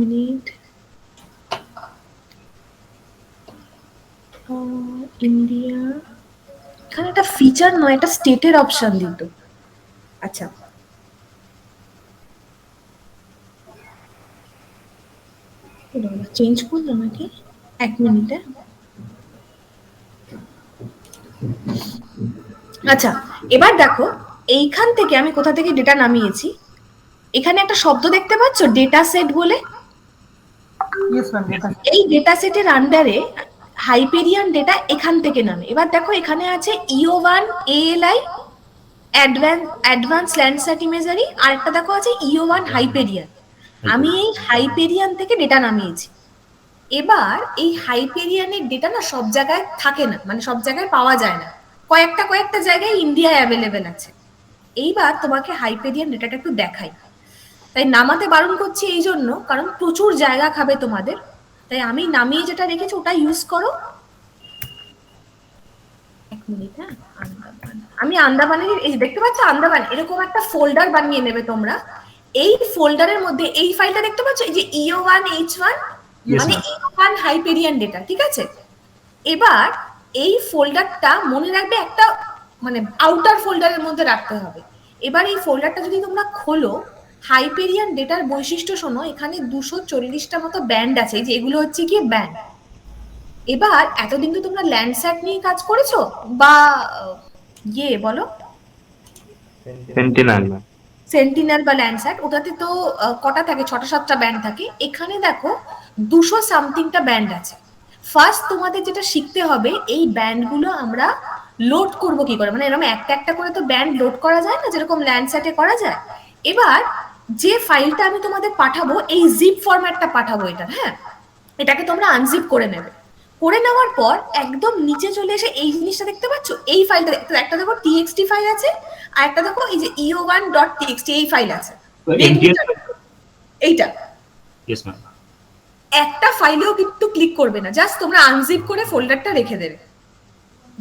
Minute. India, এখানে একটা feature নয়, একটা স্টেটের অপশন দিত। আচ্ছা, চেঞ্জ করলো নাকি? 1 মিনিটে। আচ্ছা, এবার দেখো এইখান থেকে আমি কোথা থেকে ডেটা নামিয়েছি। এখানে একটা শব্দ দেখতে পাচ্ছ, ডেটা সেট বলে। এই ডেটা সেটের আন্ডারে হাইপেরিয়ান ডেটা এখান থেকে নামে। এবার দেখো এখানে আছে EO1 ALI অ্যাডভান্স ল্যান্ডস্যাট ইমেজারি, আর একটা দেখো আছে EO1 হাইপেরিয়ান। আমি এই হাইপেরিয়ান থেকে ডেটা নামিয়েছি। এবার এই হাইপেরিয়ানের ডেটা না সব জায়গায় থাকে না, মানে সব জায়গায় পাওয়া যায় না, কয়েকটা জায়গায় ইন্ডিয়ায় অ্যাভেলেবেল আছে। এইবার তোমাকে হাইপেরিয়ান ডেটাটা একটু দেখাই। তাই নামাতে বারণ করছি এই জন্য, কারণ প্রচুর জায়গা খাবে তোমাদের। তাই আমি নামিয়ে যেটা রেখেছি ওটা ইউজ করো। 1 মিনিট। হ্যাঁ, আন্দামান, আমি আন্দামানের, এই দেখতে পাচ্ছ আন্দামান, এরকম একটা ফোল্ডার বানিয়ে নেবে তোমরা। এই ফোল্ডারের মধ্যে এই ফাইলটা দেখতে পাচ্ছ, এই যে EO1 H1, মানে EO1 হাইপেরিয়ান ডেটা, ঠিক আছে? এবার এই ফোল্ডারটা মনে রাখবে একটা, মানে আউটার ফোল্ডারের মধ্যে রাখতে হবে। এবার এই ফোল্ডারটা যদি তোমরা খোলো, হাইপেরিয়ান ডেটার বৈশিষ্ট্য শোনো, এখানে 240টা মতো ব্যান্ড আছে, যে এগুলো হচ্ছে কি ব্যান্ড। এবার এতদিন তো তোমরা ল্যান্ডস্যাট নিয়ে কাজ করেছো, বা বলো, সেন্টিনেল বা ল্যান্ডস্যাট, ওটাতে তো কটা থাকে, 6টা 7টা ব্যান্ড থাকে। এখানে দেখো 200 সামথিংটা ব্যান্ড আছে। ফার্স্ট তোমাদের যেটা শিখতে হবে, এই ব্যান্ডগুলো আমরা লোড করব কি করে, মানে এরকম একটা একটা করে তো ব্যান্ড লোড করা যায় না, যেরকম ল্যান্ডস্যাটে করা যায়। এবার যে ফাইলটা আমি তোমাদের পাঠাবো, এই জিপ ফরম্যাটটা পাঠাবো এটা, হ্যাঁ, এটাকে তোমরা আনজিপ করে নেবে। করে নেওয়ার পর একদম নিচে চলে এসে এই জিনিসটা দেখতে পাচ্ছ, এই ফাইলটা দেখতে, একটা দেখো TXT ফাইল আছে, আর একটা দেখো এই যে EO1.txt এই ফাইল আছে, এইটা। একটা ফাইলেও কিন্তু ক্লিক করবে না, জাস্ট তোমরা আনজিপ করে ফোল্ডারটা রেখে দেবে।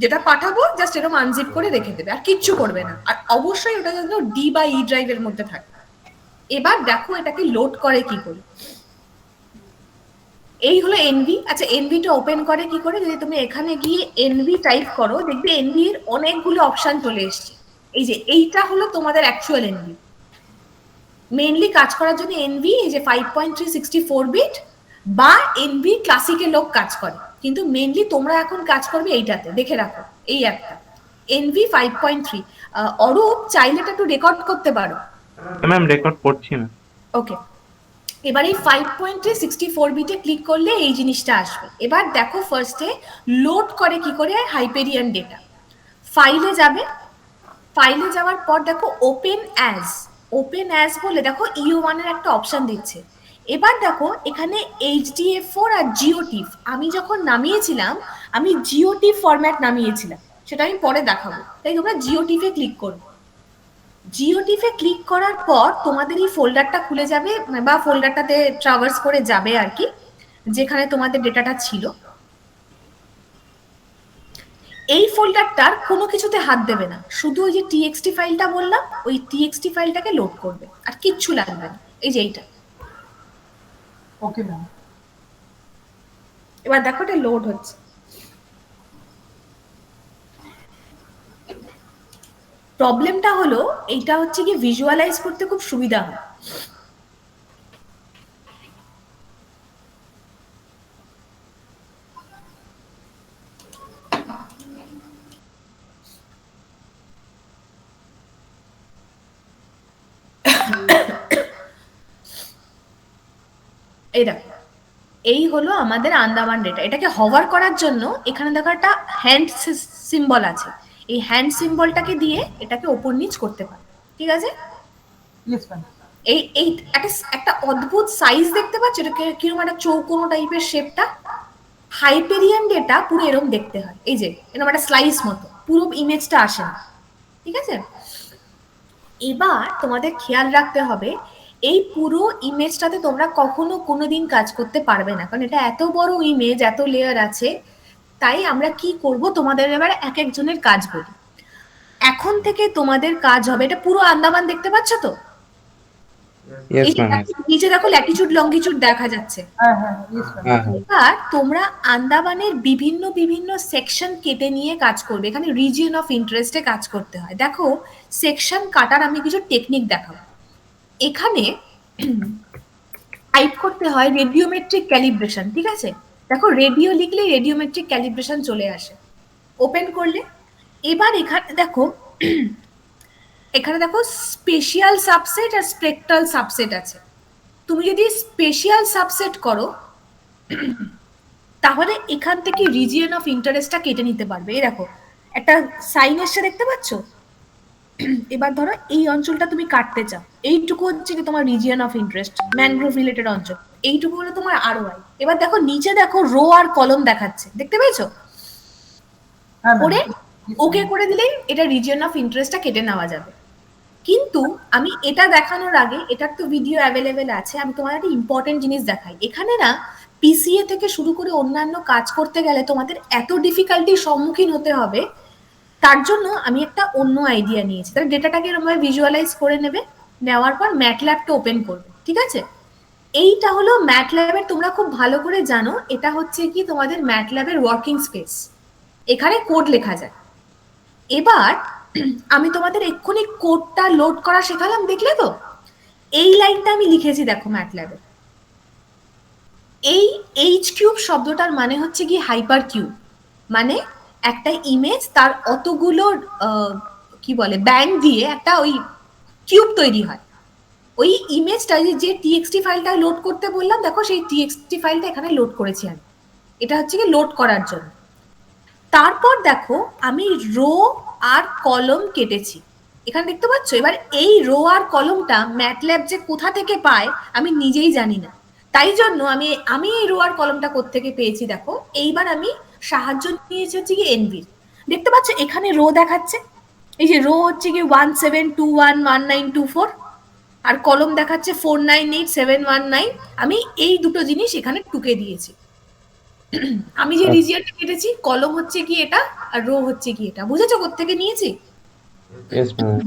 যেটা পাঠাবো জাস্ট এরকম আনজিপ করে রেখে দেবে, আর কিচ্ছু করবে না। আর অবশ্যই ওটা যেন D বা E ড্রাইভের মধ্যে থাকে। এবার দেখো এটাকে লোড করে কি করে। এই হলো এনভি। আচ্ছা, এনভিটা ওপেন করে কি করে, যদি তুমি এখানে গিয়ে এনভি টাইপ করো, দেখবে এনভির অনেকগুলো অপশন চলে এসছে। এই যে এইটা হলো তোমাদের অ্যাকচুয়াল এনভি। মেইনলি কাজ করার জন্য এনভি, এই যে 5.364 বিট বা এনভি ক্লাসিকে লোক কাজ করে, কিন্তু মেইনলি তোমরা এখন কাজ করবে এইটাতে, দেখে রাখো এই একটা এনভি 5.3। অরূপ, চাইলে এটা একটু রেকর্ড করতে পারো। ম্যাম রেকর্ড করছি না। ওকে, এবার এই 5.364 বিটে ক্লিক করলে এই জিনিসটা আসবে। এবার দেখো ফার্স্টে লোড করে কি করে হাইপেরিয়ান ডেটা। ফাইলে যাবে, ফাইলে যাওয়ার পর দেখো ওপেন অ্যাজ বলে দেখো EO1 এর একটা অপশন দিচ্ছে। এবার দেখো এখানে HDF4 আর GeoTIFF, আমি যখন নামিয়েছিলাম আমি GeoTIFF ফরম্যাট নামিয়েছিলাম, সেটা আমি পরে দেখাবো। তাই তোমরা GeoTIFF এ ক্লিক করো। জিওটিফে ক্লিক করার পর তোমাদের এই ফোল্ডারটা খুলে যাবে, বা ফোল্ডারটাতে ট্রাভার্স করে যাবে আর কি, যেখানে তোমাদের ডেটাটা ছিল। এই ফোল্ডারটার কোনো কিছুতে হাত দেবে না, শুধু ওই যে TXT ফাইলটা বললাম, ওই TXT ফাইলটাকে লোড করবে, আর কিচ্ছু লাগবে না। এই যে এইটা। ওকে ম্যাম, এবার দেখো এটা লোড হচ্ছে। প্রবলেমটা হলো এইটা হচ্ছে কি ভিজুয়ালাইজ করতে খুব সুবিধা হয়। এই দেখো, এই হলো আমাদের আন্দামান ডেটা। এটাকে হভার করার জন্য এখানে দেখো একটা হ্যান্ড সিম্বল আছে, এই হ্যান্ড সিম্বলটাকে দিয়ে এটাকে ওপর নিচ করতে পারে, ঠিক আছে? এই এই একটা অদ্ভুত সাইজ দেখতে পাচ্ছ, এটাকে কিরকম একটা চৌকোনো টাইপের শেপটা। হাইপেরিয়ান ডেটা পুরো এরকম দেখতে হয়, এই যে এরকম একটা স্লাইস মতো, পুরো ইমেজটা আসে না, ঠিক আছে? এবার তোমাদের খেয়াল রাখতে হবে, এই পুরো ইমেজটাতে তোমরা কখনো কোনোদিন কাজ করতে পারবে না, কারণ এটা এত বড় ইমেজ, এত লেয়ার আছে। তাই আমরা কি করব, তোমাদের এবার এক একজনের কাজ বলি। এখন থেকে তোমাদের কাজ হবে, এটা পুরো আন্দামান দেখতে পাচ্ছ তো? Yes, এই যে ma'am. Yes. নিচে দেখো ল্যাটিটিউড লঙ্গিটিউড দেখা যাচ্ছে। হ্যাঁ হ্যাঁ ইয়েস ম্যাম। হ্যাঁ, হ্যাঁ। এবার তোমরা আন্দামানের বিভিন্ন বিভিন্ন সেকশন কেটে নিয়ে কাজ করবে। এখানে রিজিয়ন অফ ইন্টারেস্টে কাজ করতে হয়। দেখো সেকশন কাটার আমি কিছু টেকনিক দেখাবো। এখানে টাইপ করতে হয় রেডিওমেট্রিক ক্যালিব্রেশন, ঠিক আছে? দেখো রেডিও লিখলে রেডিওমেট্রিক ক্যালিব্রেশন চলে আসে। ওপেন করলে এবার এখানে দেখো স্পেশিয়াল সাবসেট আর স্পেকট্রাল সাবসেট আছে। তুমি যদি স্পেশিয়াল সাবসেট করো তাহলে এখান থেকে রিজিয়ন অফ ইন্টারেস্টটা কেটে নিতে পারবে। এই দেখো একটা সাইন এসে দেখতে পাচ্ছ? এবার ধরো এই অঞ্চলটা তুমি কাটতে চাও, এইটুকু হচ্ছে কি তোমার region of interest, mangrove related অঞ্চল, এইটুকু হলো তোমার আরওআই। এবার দেখো নিচে দেখো রো আর কলম দেখাচ্ছে, দেখতে পেয়েছো? হ্যাঁ করে ম্যাম। ওকে করে দিলেই এটা রিজিয়ন অফ ইন্টারেস্টটা কেটে নেওয়া যাবে। কিন্তু আমি এটা দেখানোর আগে, এটার তো ভিডিও অ্যাভেলেবেল আছে, আমি তোমার একটা ইম্পর্টেন্ট জিনিস দেখাই। এখানে না পিসিএ থেকে শুরু করে অন্যান্য কাজ করতে গেলে তোমাদের এত ডিফিকাল্টির সম্মুখীন হতে হবে, তার জন্য আমি একটা অন্য আইডিয়া নিয়েছি। তাহলে ডেটাটাকে এরকমভাবে ভিজুয়ালাইজ করে নেবে, নেওয়ার পর ম্যাটল্যাবটা ওপেন করবে, ঠিক আছে? এইটা হলো ম্যাটল্যাবের, তোমরা খুব ভালো করে জানো এটা হচ্ছে কি তোমাদের ম্যাটল্যাবের ওয়ার্কিং স্পেস, এখানে কোড লেখা যায়। এবার আমি তোমাদের এক্ষুনি কোডটা লোড করা শেখালাম, দেখলে তো? এই লাইনটা আমি লিখেছি দেখো ম্যাটল্যাবে। এই এইচ কিউব শব্দটার মানে হচ্ছে কি হাইপার কিউব, মানে একটা ইমেজ তার অতগুলো কি বলে ব্যান্ড দিয়ে একটা ওই কিউব তৈরি হয়। ওই ইমেজটা যে টিএক্সটি ফাইলটা লোড করতে বললাম, দেখো সেই টিএক্সটি ফাইলটা এখানে লোড করেছি আমি। এটা হচ্ছে কি লোড করার জন্য। তারপর দেখো আমি রো আর কলম কেটেছি, এখানে দেখতে পাচ্ছ? এবার এই রো আর কলমটা ম্যাটল্যাব যে কোথা থেকে পায় আমি নিজেই জানি না, তাই জন্য আমি এই রো আর কলমটা কোত্থেকে পেয়েছি দেখো। এইবার আমি সাহায্য নিয়েছি হচ্ছে কি এনভির। দেখতে পাচ্ছ এখানে রো দেখাচ্ছে, এই যে রো হচ্ছে কি 17211924, আর কলম দেখাচ্ছে 498719। আমি এই দুটো জিনিস এখানে টুকে দিয়েছি। আমি যে রিজিয়নটা কেটেছি, কলম হচ্ছে কি এটা আর রো হচ্ছে কি এটা, বুঝেছো কোত্থেকে নিয়েছি? Yes, ma'am.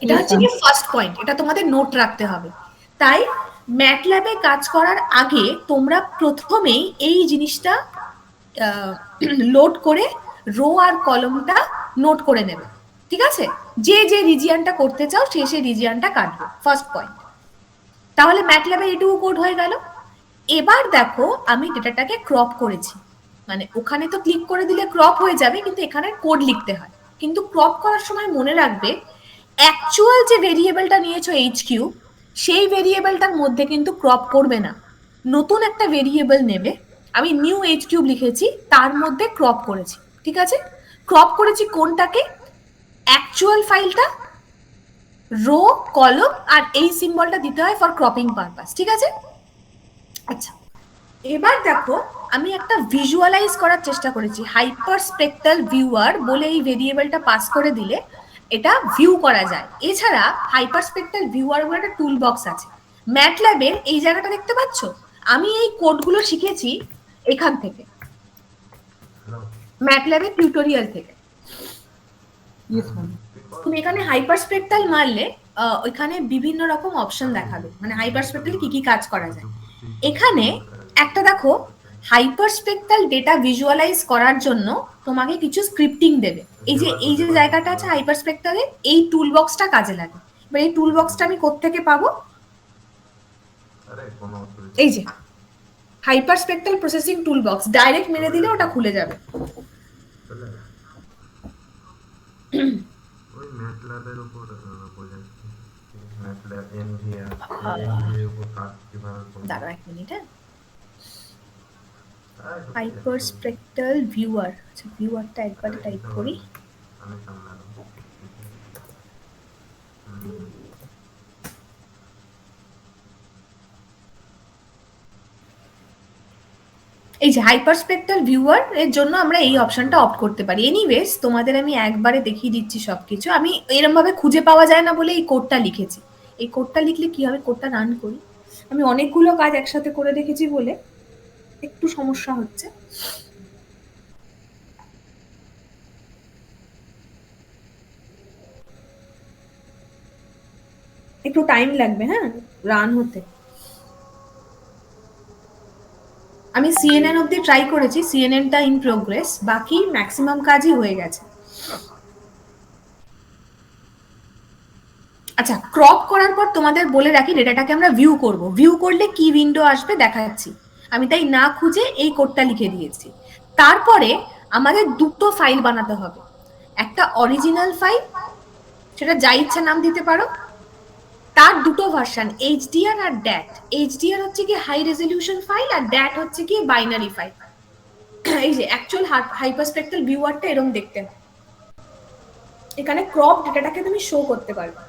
এটা হচ্ছে কি ফার্স্ট পয়েন্ট, এটা তোমাদের নোট রাখতে হবে। তাই ম্যাটল্যাবে কাজ করার আগে তোমরা প্রথমেই এই জিনিসটা লোড করে রো আর কলমটা নোট করে নেবে, ঠিক আছে? যে যে রিজিয়নটা করতে চাও সে সেই রিজিয়নটা কাটবে, ফার্স্ট পয়েন্ট। তাহলে ম্যাটল্যাবে এটুকু কোড হয়ে গেল। এবার দেখো আমি ডেটাটাকে ক্রপ করেছি, মানে ওখানে তো ক্লিক করে দিলে ক্রপ হয়ে যাবে, কিন্তু এখানে কোড লিখতে হয়। কিন্তু ক্রপ করার সময় মনে রাখবে অ্যাকচুয়াল যে ভেরিয়েবলটা নিয়েছো এইচ কিউ, সেই ভেরিয়েবলটার মধ্যে কিন্তু ক্রপ করবে না, নতুন একটা ভেরিয়েবল নেবে। আমি নিউ এইচ কিউব লিখেছি, তার মধ্যে ক্রপ করেছি, ঠিক আছে? ক্রপ করেছি কোনটাকে? অ্যাকচুয়াল ফাইলটা, রো কলম, আর এই সিম্বলটা দিতে হয় ফর ক্রপিং পারপাস, ঠিক আছে? আচ্ছা, এবার দেখো আমি একটা ভিজুয়ালাইজ করার চেষ্টা করেছি। হাইপার স্পেকট্রাল ভিউয়ার বলে এই ভেরিয়েবলটা পাস করে দিলে এটা ভিউ করা যায়। এছাড়া হাইপার স্পেকট্রাল ভিউয়ার বলে একটা টুল বক্স আছে ম্যাটল্যাবের। এই জায়গাটা দেখতে পাচ্ছ? আমি এই কোডগুলো শিখেছি এখান থেকে, ম্যাটল্যাবের টিউটোরিয়াল থেকে। তুমি এখানে হাইপার স্পেকট্রাল মারলে ওইখানে বিভিন্ন রকম অপশন দেখাবে, মানে হাইপার স্পেকট্রাল কি কি কাজ করা যায়। এখানে একটা দেখো হাইপার স্পেকট্রাল ডেটা ভিজুয়ালাইজ করার জন্য তোমাকে কিছু স্ক্রিপ্টিং দেবে। এই যে জায়গাটা আছে হাইপার স্পেকট্রালের, এই টুল বক্সটা কাজে লাগে। এবার এই টুল বক্সটা আমি কোত্থেকে পাবো? এই যে hyper spectral processing tool box, direct মেরে দিলে ওটা খুলে যাবে। ওই ম্যাটল্যাবের উপর ম্যাটল্যাব এনভিআর উপর কাজ কিভাবে করব? দাঁড়াও এক মিনিট। হাইপার স্পেকট্রাল ভিউয়ার, আচ্ছা ভিউয়ারটা একবার টাইপ করি। আমি সামলাবো। এই যে হাইপার স্পেকট্রাল ভিউয়ার এর জন্য আমরা এই অপশনটা অফ করতে পারি। এনিওয়েজ তোমাদের আমি একবারে দেখিয়ে দিচ্ছি সবকিছু। আমি এরকম ভাবে খুঁজে পাওয়া যায় না বলে এই কোডটা লিখেছি। এই কোডটা লিখলে কি হবে, কোডটা রান করি। আমি অনেকগুলো কাজ একসাথে করে রেখেছি বলে একটু সমস্যা হচ্ছে। একটু টাইম লাগবে, হ্যাঁ, রান হতে। আমি সিএনএন অব্দি ট্রাই করেছি, সিএনএনটা ইন প্রোগ্রেস, বাকি ম্যাক্সিমাম কাজই হয়ে গেছে। আচ্ছা, ক্রপ করার পর তোমাদের বলে রাখি ডেটাটাকে আমরা ভিউ করব। ভিউ করলে কি উইন্ডো আসবে দেখাচ্ছি, আমি তাই না খুঁজে এই কোডটা লিখে দিয়েছি। তারপরে আমাদের দুটো ফাইল বানাতে হবে, একটা অরিজিনাল ফাইল, সেটা যা ইচ্ছা নাম দিতে পারো, তার দুটো ভার্সন, এইচডিআর আর ড্যাট। এইচডিআর হচ্ছে কি হাই রেজলিউশন ফাইল, আর ড্যাট হচ্ছে কি বাইনারি ফাইল। এই যে অ্যাকচুয়াল হাইপারস্পেক্ট্রাল ভিউয়ারটা এরকম দেখতে হয়। এখানে ক্রপ ডেটাটাকে তুমি শো করতে পারবে।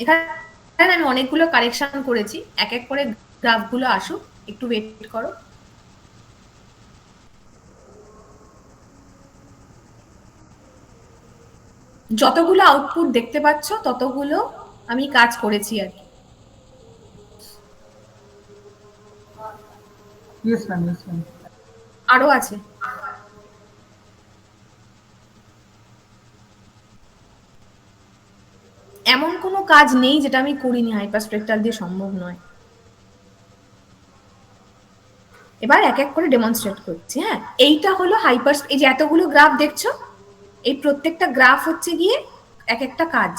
এখানে আমি অনেকগুলো কারেকশন করেছি, এক এক করে গ্রাফগুলো আসুক, একটু ওয়েট করো। যতগুলো আউটপুট দেখতে পাচ্ছ ততগুলো আমি কাজ করেছি আর কি। Yes, ma'am. Yes, ma'am. আরো আছে। এমন কোনো কাজ নেই যেটা আমি করিনি, হাইপারস্পেক্ট্রাল দিয়ে সম্ভব নয়। এবার এক এক করে ডেমনস্ট্রেট করছি। হ্যাঁ, এইটা হলো এই যে এতগুলো গ্রাফ দেখছো, এই প্রত্যেকটা গ্রাফ হচ্ছে গিয়ে এক একটা কাজ।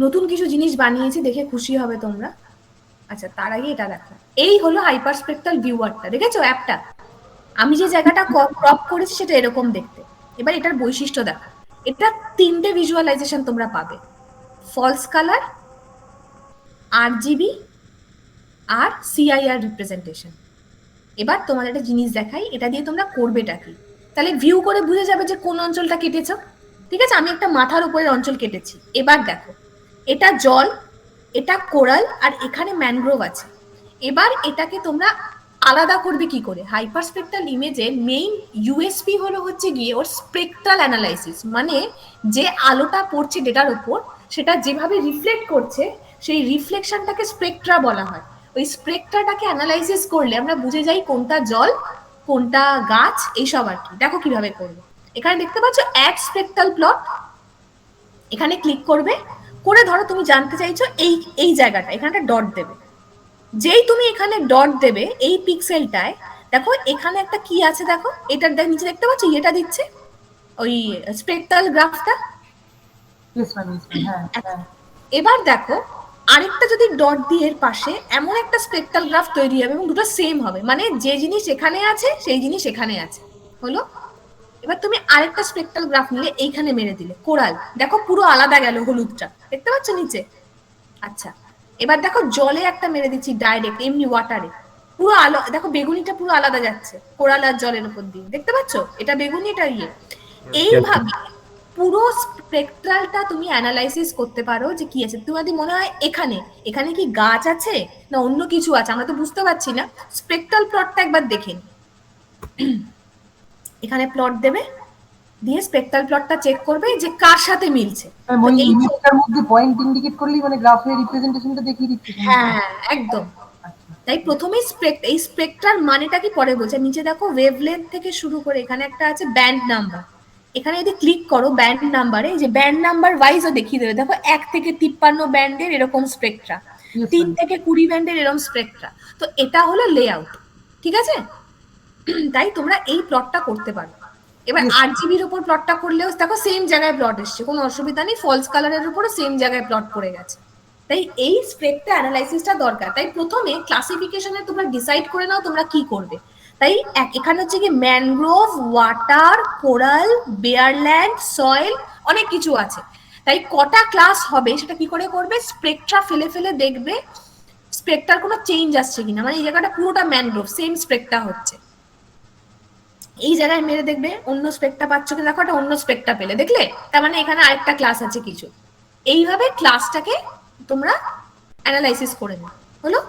নতুন কিছু জিনিস বানিয়েছি, দেখে খুশি হবে তোমরা। আচ্ছা, তার আগে এটা দেখো, এই হলো হাইপারস্পেক্ট্রাল ভিউয়ারটা, দেখেছো অ্যাপটা? আমি যে জায়গাটা ক্রপ করেছি সেটা এরকম দেখতে। এবার এটার বৈশিষ্ট্য দেখো, এটা তিনটে ভিজুয়ালাইজেশন তোমরা পাবে, ফলস কালার, আরজিবি আর সিআইআর রিপ্রেজেন্টেশন। এবার তোমাদের একটা জিনিস দেখাই, এটা দিয়ে তোমরা করবেটা কি। তাহলে ভিউ করে বুঝে যাবে যে কোন অঞ্চলটা কেটেছো। ঠিক আছে, আমি একটা মাথার উপরের অঞ্চল কেটেছি। এবার দেখো, এটা জল, এটা কোরাল, আর এখানে ম্যানগ্রোভ আছে। এবার এটাকে তোমরা আলাদা করবে কি করে? হাইপারস্পেক্ট্রাল ইমেজের মেইন ইউএসপি হলো হচ্ছে গিয়ে ওর স্পেকট্রাল অ্যানালাইসিস, মানে যে আলোটা পড়ছে ডেটার উপর সেটা যেভাবে রিফ্লেক্ট করছে সেই রিফ্লেকশনটাকে স্পেকট্রা বলা হয়। ওই স্পেকট্রাটাকে অ্যানালাইসিস করলে আমরা বুঝে যাই কোনটা জল, কোনটা গাছ, এইসব আর কি। দেখো কিভাবে করবো। এখানে দেখতে পাচ্ছ অ্যাড স্পেকট্রাল প্লট, এখানে ক্লিক করবে, করে ধরো তুমি জানতে চাইছো এই এই জায়গাটা, এখানে ডট দেবে। যেই তুমি এখানে ডট দেবে এই পিক্সেলটায়, দেখো এখানে একটা কি আছে, দেখো এটার নিচে দেখতে পাচ্ছ, এটা দিচ্ছে ওই স্পেকট্রাল গ্রাফটা। Yes, ma'am. Yes, ma'am. হ্যাঁ, হ্যাঁ। এবার দেখো আরেকটা যদি ডট দিয়ে এর পাশে এমন একটা স্পেকট্রাল গ্রাফ তৈরি হবে এবং দুটো সেম হবে, মানে যে জিনিস এখানে আছে সেই জিনিস এখানে আছে, হলো। এবার তুমি আরেকটা স্পেকট্রাল গ্রাফ নিলে এইখানে মেরে দিলে কোরাল, দেখো পুরো আলাদা গেল হলুদটা, দেখতে পাচ্ছ নিচে। আচ্ছা, এবার দেখো জলে একটা মেরে দিচ্ছি ডাইরেক্ট, এমনি ওয়াটারে, পুরো আলো, দেখো বেগুনিটা পুরো আলাদা যাচ্ছে কোরাল আর জলের উপর দিয়ে, দেখতে পাচ্ছ? এটা বেগুনি, এটা ইয়ে। এইভাবে পুরো স্পেকট্রালটা তুমি অ্যানালাইসিস করতে পারো যে কি আছে। তোমাদের মনে হয় এখানে এখানে কি গাছ আছে না অন্য কিছু আছে, আমরা তো বুঝতে পারছি না। স্পেকট্রাল প্লটটা একবার দেখে নিই। এখানে প্লট দেবে, দিয়ে স্পেকট্রাল প্লটটা চেক করবে যে কার সাথে মিলছে। ম্যাম, ওই ইমেজটার মধ্যে পয়েন্ট ইন্ডিকেট করলেই মানে গ্রাফের রিপ্রেজেন্টেশনটা দেখিয়ে দিচ্ছে। হ্যাঁ, একদম। তাই প্রথমে এই স্পেকট্রার মানেটা কি পরে বলছে। নিচে দেখো ওয়েভলেন্থ থেকে শুরু করে এখানে একটা আছে ব্যান্ড নাম্বার, এখানে যদি ক্লিক করো ব্যান্ড নাম্বারে, যে ব্যান্ড নাম্বার ওয়াইজও দেখিয়ে দেবে। দেখো 1 থেকে 53 ব্যান্ডের এরকম স্পেকট্রা, 3 থেকে 20 ব্যান্ডের এরকম স্পেকট্রা। তো এটা হলো লেআউট, ঠিক আছে? তাই তোমরা এই প্লটটা করতে পারো। এবার আরজিবির উপর প্লটটা করলেও দেখো সেম জায়গায় প্লট এসছে, কোনো অসুবিধা নেই। ফলস কালারের উপরে সেম জায়গায় প্লট পড়ে গেছে। তাই এই স্পেকট্রা অ্যানালাইসিসটা দরকার। তাই প্রথমে ক্লাসিফিকেশনে তোমরা ডিসাইড করে নাও তোমরা কি করবে। তাই এখানে হচ্ছে কি ম্যানগ্রোভ, ওয়াটার, কোরাল, বেয়ারল্যান্ড, সয়েল, অনেক কিছু আছে। তাই কটা ক্লাস হবে সেটা কি করে করবে? স্পেকট্রা ফেলে ফেলে দেখবে স্পেকট্রার কোনো চেঞ্জ আসছে কিনা, মানে এই জায়গাটা পুরোটা ম্যানগ্রোভ, সেম স্পেকট্রা হচ্ছে। এই জায়গায় মেরে দেখবে অন্য স্পেকট্রা পাচ্ছ কি, দেখো একটা অন্য স্পেকট্রা পেলে, দেখলে? তার মানে এখানে আরেকটা ক্লাস আছে কিছু। এইভাবে ক্লাসটাকে তোমরা অ্যানালাইসিস করে নাও, হলো?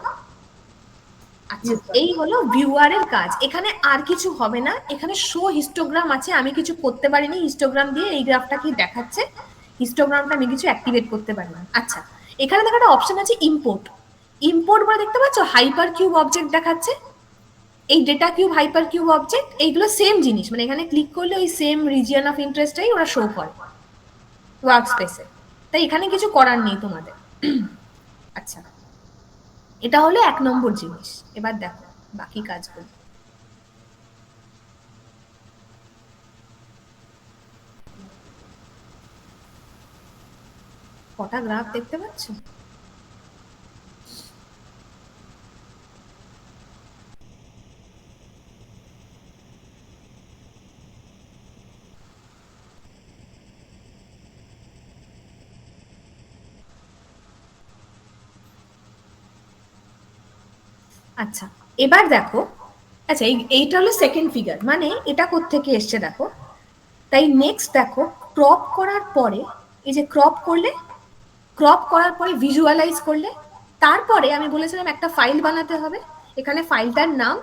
আচ্ছা, এই হলো ভিউয়ারের কাজ। এখানে আর কিছু হবে না। এখানে শো হিস্টোগ্রাম আছে, আমি কিছু করতে পারিনি। হিস্টোগ্রাম দিয়ে এই গ্রাফটা কি দেখাচ্ছে, হিস্টোগ্রামটা আমি কিছু অ্যাক্টিভেট করতে পারি না। আচ্ছা, এখানে দেখো একটা অপশন আছে ইম্পোর্ট। ইম্পোর্ট মানে দেখতে পাচ্ছ হাইপার কিউব অবজেক্ট দেখাচ্ছে। এই data cube, hyper cube object, এইগুলো সেম জিনিস, মানে এখানে ক্লিক করলে ওই সেম রিজিয়ন অফ ইন্টারেস্টটাই ওরা শো করে ওয়ার্ক স্পেসে। তাই এখানে কিছু করার নেই তোমাদের। আচ্ছা, এটা হলো 1 নম্বর জিনিস। এবার দেখো বাকি কাজগুলো। কটা গ্রাফ দেখতে পাচ্ছ? আচ্ছা, এবার দেখো, আচ্ছা এইটা হলো সেকেন্ড ফিগার, মানে এটা কোত্থেকে এসছে দেখো। তাই নেক্সট দেখো, ক্রপ করার পরে, এই যে ক্রপ করলে, ক্রপ করার পরে ভিজুয়ালাইজ করলে, তারপরে আমি বলেছিলাম একটা ফাইল বানাতে হবে। এখানে ফাইলটার নাম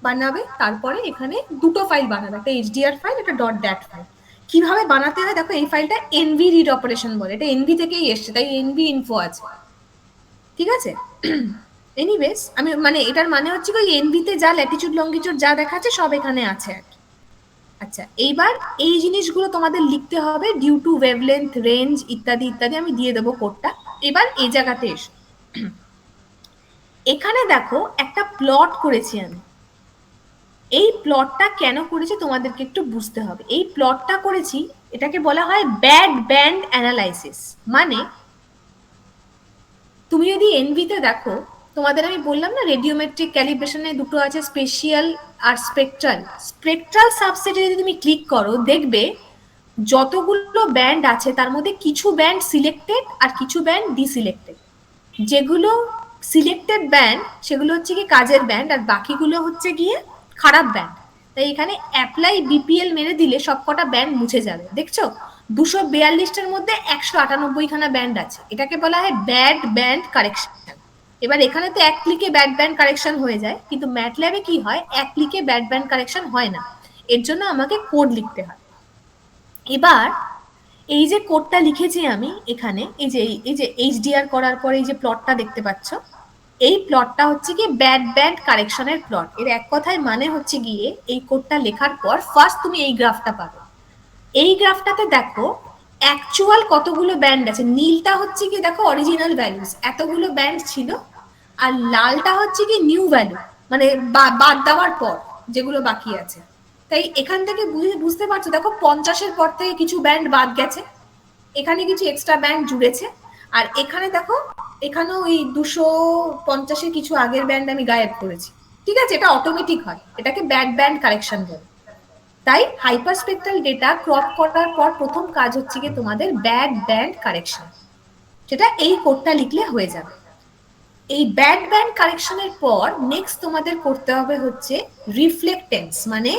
বানাবে, তারপরে এখানে দুটো ফাইল বানাবে, একটা এইচডিআর ফাইল, একটা ডট ড্যাট ফাইল। কিভাবে বানাতে হয় দেখো, এই ফাইলটা এনভি রিড অপারেশন বলে, এটা এনভি থেকেই এসছে, তাই এনভি ইনফো আছে, ঠিক আছে। এনিওয়েজ আমি মানে এটার মানে হচ্ছে কি, এনভিতে যা ল্যাটিটিউড লঙ্গিটিউড যা দেখাচ্ছে সব এখানে আছে আর কি। আচ্ছা, এইবার এই জিনিসগুলো তোমাদের লিখতে হবে, ডিউ টু ওয়েভলেন্থ, রেঞ্জ ইত্যাদি ইত্যাদি, আমি দিয়ে দেবো কোডটা। এবার এই জায়গাতে এসো, এখানে দেখো একটা প্লট করেছি আমি। এই প্লটটা কেন করেছি তোমাদেরকে একটু বুঝতে হবে। এই প্লটটা করেছি, এটাকে বলা হয় ব্যাড ব্যান্ড অ্যানালাইসিস। মানে তুমি যদি এনভিতে দেখো, তোমাদের আমি বললাম না রেডিওমেট্রিক ক্যালিব্রেশনে দুটো আছে, স্পেশিয়াল আর স্পেকট্রাল। স্পেকট্রাল সাবসেটে যদি তুমি ক্লিক করো, দেখবে যতগুলো ব্যান্ড আছে তার মধ্যে কিছু ব্যান্ড সিলেক্টেড আর কিছু ব্যান্ড ডিসিলেক্টেড। যেগুলো সিলেক্টেড ব্যান্ড সেগুলো হচ্ছে কি কাজের ব্যান্ড, আর বাকিগুলো হচ্ছে গিয়ে খারাপ ব্যান্ড। তাই এখানে অ্যাপ্লাই বিপিএল মেরে দিলে সবকটা ব্যান্ড মুছে যাবে। দেখছো 242টার মধ্যে 198খানা ব্যান্ড আছে, এটাকে বলা হয় ব্যাড ব্যান্ড কারেকশন। এবার এখানে তো এক ক্লিকে ব্যাড ব্যান্ড কারেকশন হয়ে যায়, কিন্তু ম্যাটল্যাবে কি হয়, এক ক্লিকে ব্যাড ব্যান্ড কারেকশন হয় না, এর জন্য আমাকে কোড লিখতে হয়। এবার এই যে কোডটা লিখেছি আমি এখানে, এই যে এইচডিআর করার পরে এই যে প্লটটা দেখতে পাচ্ছ, এই প্লটটা হচ্ছে কি ব্যাড ব্যান্ড কারেকশনের প্লট। এর এক কথায় মানে হচ্ছে গিয়ে, এই কোডটা লেখার পর ফার্স্ট তুমি এই গ্রাফটা পাবে। এই গ্রাফটাতে দেখো অ্যাকচুয়াল কতগুলো ব্যান্ড আছে। নীলটা হচ্ছে কি দেখো অরিজিনাল ভ্যালুস, এতগুলো ব্যান্ড ছিল, আর লালটা হচ্ছে কি নিউ ভ্যালু, মানে বাদ দেওয়ার পর যেগুলো বাকি আছে। তাই এখান থেকে বুঝতে পারছো, দেখো 50-এর পর থেকে কিছু ব্যান্ড বাদ গেছে, এখানে কিছু এক্সট্রা ব্যান্ড জুড়েছে, আর এখানে দেখো এখানেও ওই 250-এর কিছু আগের ব্যান্ড আমি গায়েব করেছি, ঠিক আছে। এটা অটোমেটিক হয়, এটাকে ব্যাড ব্যান্ড কারেকশন বলে। তাই হাইপারস্পেক্ট্রাল ডেটা ক্রপ করার পর প্রথম কাজ হচ্ছে কি তোমাদের ব্যাড ব্যান্ড কারেকশন, সেটা এই কোডটা লিখলে হয়ে যাবে। এই ব্যাড ব্যান্ড কারেকশনের পর নেক্সট তোমাদের করতে হবে হচ্ছে রিফ্লেক্টেন্স, মানে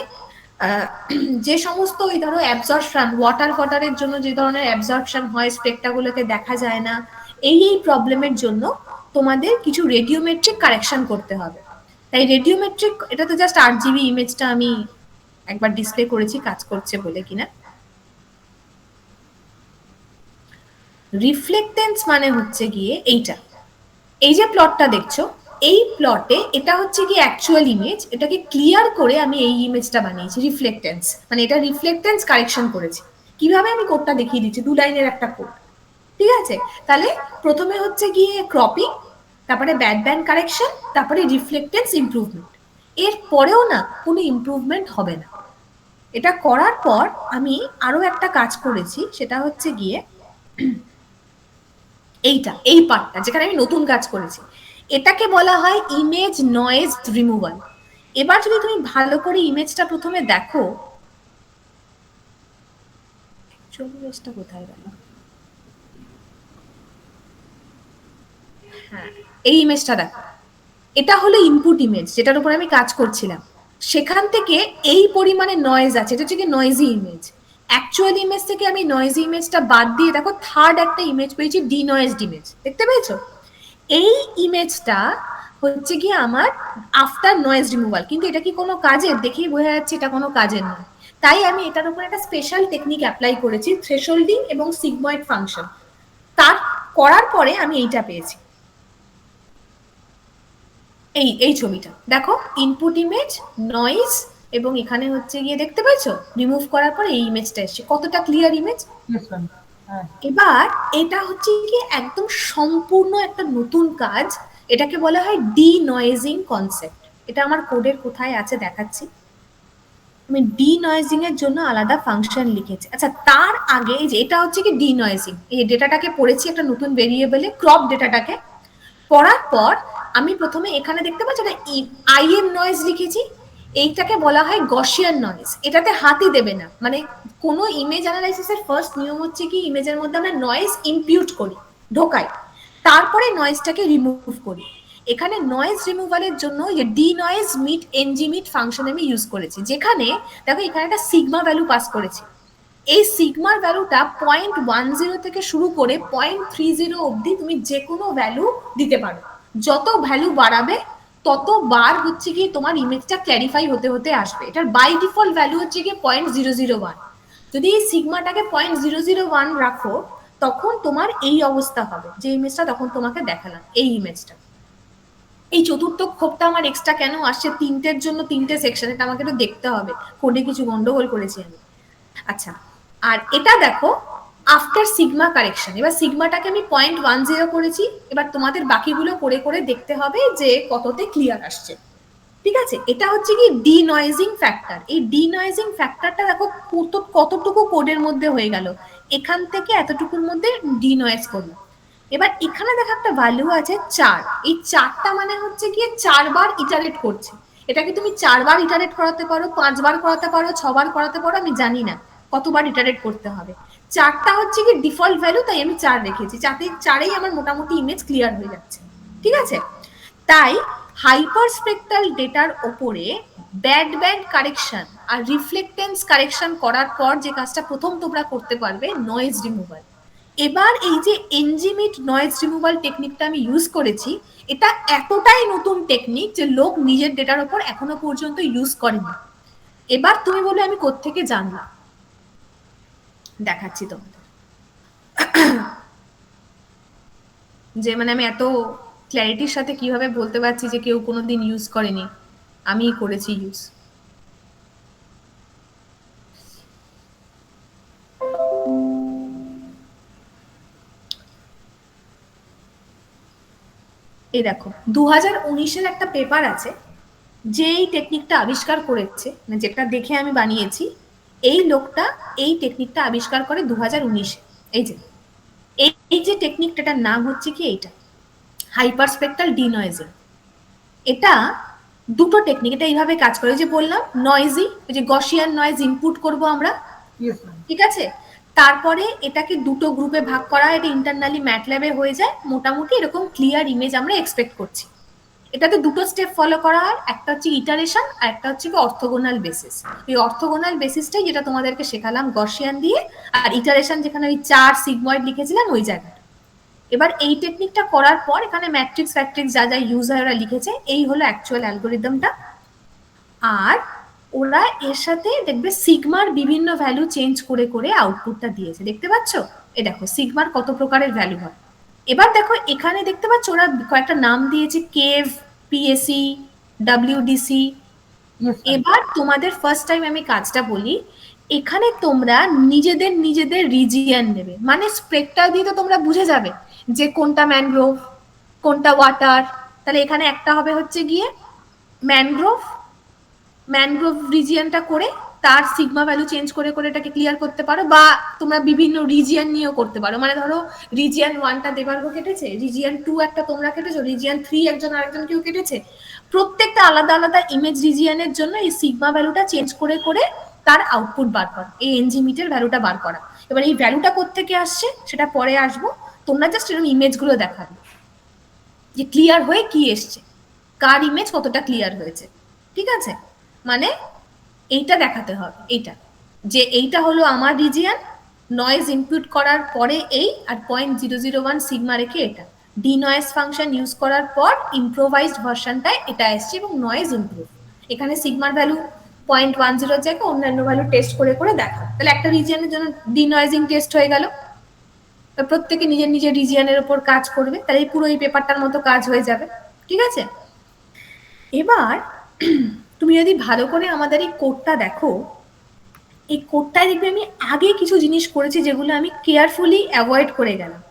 যে সমস্ত ওই ধরো অ্যাবজর্পশন, ওয়াটারের জন্য যে ধরনের অ্যাবজর্পশন হয়, স্পেকটাগুলোকে দেখা যায় না, এই প্রবলেমের জন্য তোমাদের কিছু রেডিওমেট্রিক কারেকশন করতে হবে। তাই রেডিওমেট্রিক, এটা তো জাস্ট 8 GB ইমেজটা আমি একবার ডিসপ্লে করেছি কাজ করছে বলে কিনা। রিফ্লেক্টেন্স মানে হচ্ছে গিয়ে এইটা, এই যে প্লটটা দেখছো, এই প্লটে এটা হচ্ছে কি অ্যাকচুয়াল ইমেজ, এটাকে ক্লিয়ার করে আমি এই ইমেজটা বানিয়েছি রিফ্লেক্টেন্স, মানে এটা রিফ্লেক্টেন্স কারেকশন করেছি। কিভাবে আমি কোডটা দেখিয়ে দিচ্ছি, 2 লাইনের একটা কোড, ঠিক আছে। তাহলে প্রথমে হচ্ছে গিয়ে ক্রপিং, তারপরে ব্যাড ব্যান্ড কারেকশন, তারপরে রিফ্লেক্টেন্স ইমপ্রুভমেন্ট। এর পরেও না কোনো ইমপ্রুভমেন্ট হবে না। এটা করার পর আমি আরো একটা কাজ করেছি, সেটা হচ্ছে গিয়ে এইটা, এই পার্টটা যেখানে আমি নতুন কাজ করেছি, এটাকে বলা হয় ইমেজ নয়েজ রিমুভাল। এবার যদি তুমি ভালো করে ইমেজটা প্রথমে দেখো, ইমেজটা কোথায় গেল, হ্যাঁ এই ইমেজটা দেখো, এটা হলো ইনপুট ইমেজ যেটার উপর আমি কাজ করছিলাম। সেখান থেকে এই পরিমাণে নয়েজ আছে, এটা হচ্ছে কি নয়েজি ইমেজ। অ্যাকচুয়াল ইমেজ থেকে আমি নয়েজি ইমেজটা বাদ দিয়ে দেখো থার্ড একটা ইমেজ পেয়েছি, ডিনয়েজড ইমেজ, দেখতে পেয়েছো। এই ইমেজটা হচ্ছে কি আমার আফটার নয়েজ রিমুভাল, কিন্তু এটা কি কোনো কাজের, দেখেই বোঝা যাচ্ছে এটা কোনো কাজের নয়। তাই আমি এটার উপর একটা স্পেশাল টেকনিক অ্যাপ্লাই করেছি, থ্রেশোল্ডিং এবং সিগময়েড ফাংশন। তার করার পরে আমি এইটা পেয়েছি। এই ছবিটা দেখো, ইনপুট ইমেজ, নয়েজ, এবং এখানে হচ্ছে গিয়ে দেখতে পাচ্ছ রিমুভ করার পর এই ইমেজটা এসছে, কতটা ক্লিয়ার ইমেজ। Yes ma'am. হ্যাঁ এবার এটা হচ্ছে কি একদম সম্পূর্ণ একটা নতুন কাজ, এটাকে বলা হয় ডি নয়েজিং কনসেপ্ট। এটা আমার কোডের কোথায় আছে দেখাচ্ছি। আমি ডি নয়েজিং এর জন্য আলাদা ফাংশন লিখেছি। আচ্ছা, তার আগে এই যে এটা হচ্ছে কি ডি নয়েজিং, এই ডেটাটাকে পড়েছি একটা নতুন ভেরিয়েবলে, ক্রপ ডেটাটাকে পড়ার পর আমি প্রথমে এখানে দেখতে পাচ্ছি একটা আইএম নয়েজ লিখেছি, এইটাকে বলা হয় গসিয়ান নয়েজ। এটাতে হাতই দেবে না, মানে কোনো ইমেজ অ্যানালাইসিসের ফার্স্ট নিয়ম হচ্ছে কি ইমেজের মধ্যে আমরা নয়েজ ইমপিউট করি, ঢোকাই, তারপরে নয়েজটাকে রিমুভ করি। এখানে নয়েজ রিমুভালের জন্য যে ডি নয়েজ মিট এনজি মিট ফাংশন আমি ইউজ করেছি, যেখানে দেখো এখানে একটা সিগমা ভ্যালু পাস করেছি। এই সিগমার ভ্যালুটা 0.10 থেকে শুরু করে 0.30 অবধি তুমি যে কোনো ভ্যালু দিতে পারো। যত ভ্যালু বাড়াবে ততবার হচ্ছে কি তোমার ইমেজটা ক্ল্যারিফাই হতে হতে আসবে। এটার বাই ডিফল্ট ভ্যালু হচ্ছে কি 0.001। যদি এই সিগমাটাকে 0.001 রাখো তখন তোমার এই অবস্থা হবে, যে ইমেজটা তখন তোমাকে দেখালাম, এই ইমেজটা। এই চতুর্থ ক্ষোভটা আমার এক্সট্রা কেন আসছে, তিনটের জন্য তিনটে সেকশন, এটা আমাকে একটু দেখতে হবে, কোডে কিছু গন্ডগোল করেছি আমি। আচ্ছা, আর এটা দেখো আফটার সিগমা কারেকশন। এবার সিগমাটাকে আমি 0.10 করেছি, এবার তোমাদের বাকিগুলো করে করে দেখতে হবে যে কততে ক্লিয়ার আসছে। ঠিক আছে, এটা হচ্ছে কি ডি নয়েজিং ফ্যাক্টর। এই ডি নয়েজিং ফ্যাক্টরটা দেখো কতটুকু কোডের মধ্যে হয়ে গেল, এখান থেকে এতটুকুর মধ্যে ডি নয়েজ করলো। এবার এখানে দেখো একটা ভ্যালু আছে 4, এই 4টা মানে হচ্ছে গিয়ে 4বার ইটারেট করছে। এটাকে তুমি 4বার ইটারেট করাতে পারো, 5বার করাতে পারো, 6বার করাতে পারো, আমি জানি না কতবার ইটারেট করতে হবে। 4টা হচ্ছে কি ডিফল্ট ভ্যালু, তাই আমি 4 রেখেছি, যাতে 4এই আমার মোটামুটি ইমেজ ক্লিয়ার হয়ে যাচ্ছে। ঠিক আছে, তাই হাইপারস্পেক্ট্রাল ডেটার ওপরে ব্যাড কারেকশন আর রিফ্লেক্টেন্স কারেকশন করার পর যে কাজটা প্রথম তোমরা করতে পারবে, নয়েজ রিমুভাল। এবার এই যে এনজিমিট নয়েজ রিমুভাল টেকনিকটা আমি ইউজ করেছি, এটা এতটাই নতুন টেকনিক যে লোক নিজের ডেটার ওপর এখনো পর্যন্ত ইউজ করেনি। এবার তুমি বলে আমি কোত্থেকে জানলাম, দেখাচ্ছি তোমাদের। যে মানে আমি এত ক্ল্যারিটির সাথে কিভাবে বলতে পারছি যে কেউ কোনোদিন ইউজ করেনি, আমি করেছি ইউজ। এই দেখো 2019-এর একটা পেপার আছে, যে এই টেকনিকটা আবিষ্কার করেছে, মানে যেটা দেখে আমি বানিয়েছি, এই লোকটা এই টেকনিকটা আবিষ্কার করে 2019-এ। এই যে এই যে টেকনিকটার নাম হচ্ছে কি এইটা হাইপারস্পেক্ট্রাল ডিনয়েজিং। এটা দুটো টেকনিক, এটা এইভাবে কাজ করে, যে বললাম নয়েজি, যে গসিয়ান নয়েজ ইনপুট করব আমরা, ইয়েস ম্যাম। ঠিক আছে, তারপরে এটাকে দুটো গ্রুপে ভাগ করা হয়, এটা ইন্টারনালি ম্যাটল্যাবে হয়ে যায়, মোটামুটি এরকম ক্লিয়ার ইমেজ আমরা এক্সপেক্ট করছি। এটাতে দুটো স্টেপ ফলো করা হয়, একটা হচ্ছে ইটারেশন আর একটা হচ্ছে কি অর্থোগোনাল বেসিস। এই অর্থোগোনাল বেসিসটাই যেটা তোমাদেরকে শেখালাম গসিয়ান দিয়ে, আর ইটারেশন যেখানে ওই 4 সিগময়েড লিখেছিলাম ওই জায়গাটা। এবার এই টেকনিকটা করার পর এখানে ম্যাট্রিক্স ফ্যাট্রিক্স যা যা ইউজাররা লিখেছে, এই হলো অ্যাকচুয়াল অ্যালগোরিদমটা। আর ওরা এর সাথে দেখবে সিগমার বিভিন্ন ভ্যালু চেঞ্জ করে করে আউটপুটটা দিয়েছে, দেখতে পাচ্ছ? এ দেখো সিগমার কত প্রকারের ভ্যালু হয়। এবার দেখো এখানে দেখতে পাচ্ছ ওরা কয়েকটা নাম দিয়েছে, কেভ, পিএসি, ডাব্লিউডিসি। এবার তোমাদের ফার্স্ট টাইম আমি কাজটা বলি, এখানে তোমরা নিজেদের রিজিয়ন নেবে, মানে স্প্রেকটা দিয়ে তো তোমরা বুঝে যাবে যে কোনটা ম্যানগ্রোভ কোনটা ওয়াটার। তাহলে এখানে একটা হবে হচ্ছে গিয়ে ম্যানগ্রোভ রিজিয়নটা করে তার সিগমা ভ্যালু চেঞ্জ করে করে এটাকে ক্লিয়ার করতে পারো, বা তোমরা বিভিন্ন রিজিয়ন নিয়েও করতে পারো। মানে ধরো রিজিয়ন 1টা দেবার্গ কেটেছে, রিজিয়ন 2 একটা তোমরা কেটেছো, রিজিয়ন 3 একজন আরেকজন কেউ কেটেছে, প্রত্যেকটা আলাদা আলাদা ইমেজ রিজিয়নের জন্য এই সিগমা ভ্যালুটা চেঞ্জ করে করে তার আউটপুট বার করা, এই এনজিমিটের ভ্যালুটা বার করা। এবার এই ভ্যালুটা কোত্থেকে আসছে সেটা পরে আসবো, তোমরা জাস্ট এরকম ইমেজগুলো দেখাবে যে ক্লিয়ার হয়ে কি এসছে, কার ইমেজ কতটা ক্লিয়ার হয়েছে। ঠিক আছে, মানে এইটা দেখাতে হবে, এইটা যে এইটা হলো আমার রিজিয়ন, নয়েজ ইনপুট করার পরে এই, আর 0.001 সিগমা রেখে এটা ডিনয়েজ ফাংশন ইউজ করার পর ইম্প্রোভাইজড ভার্সনটায় এটা আসছে এবং নয়েজ ইমপ্রুভ। এখানে সিগমার ভ্যালু 0.10 জায়গায় অন্যান্য ভ্যালু টেস্ট করে করে দেখা, তাহলে একটা রিজিয়নের জন্য ডিনয়েজিং টেস্ট হয়ে গেল। প্রত্যেকে নিজের নিজের রিজিয়নের উপর কাজ করবে, তাহলে পুরো এই পেপারটার মতো কাজ হয়ে যাবে। ঠিক আছে, এবার তুমি যদি ভালো করে আমাদের এই কোডটা দেখো, এই কোডটায় দেখবে আমি আগে কিছু জিনিস করেছি যেগুলো আমি কেয়ারফুলি অ্যাভয়েড করে গেলাম।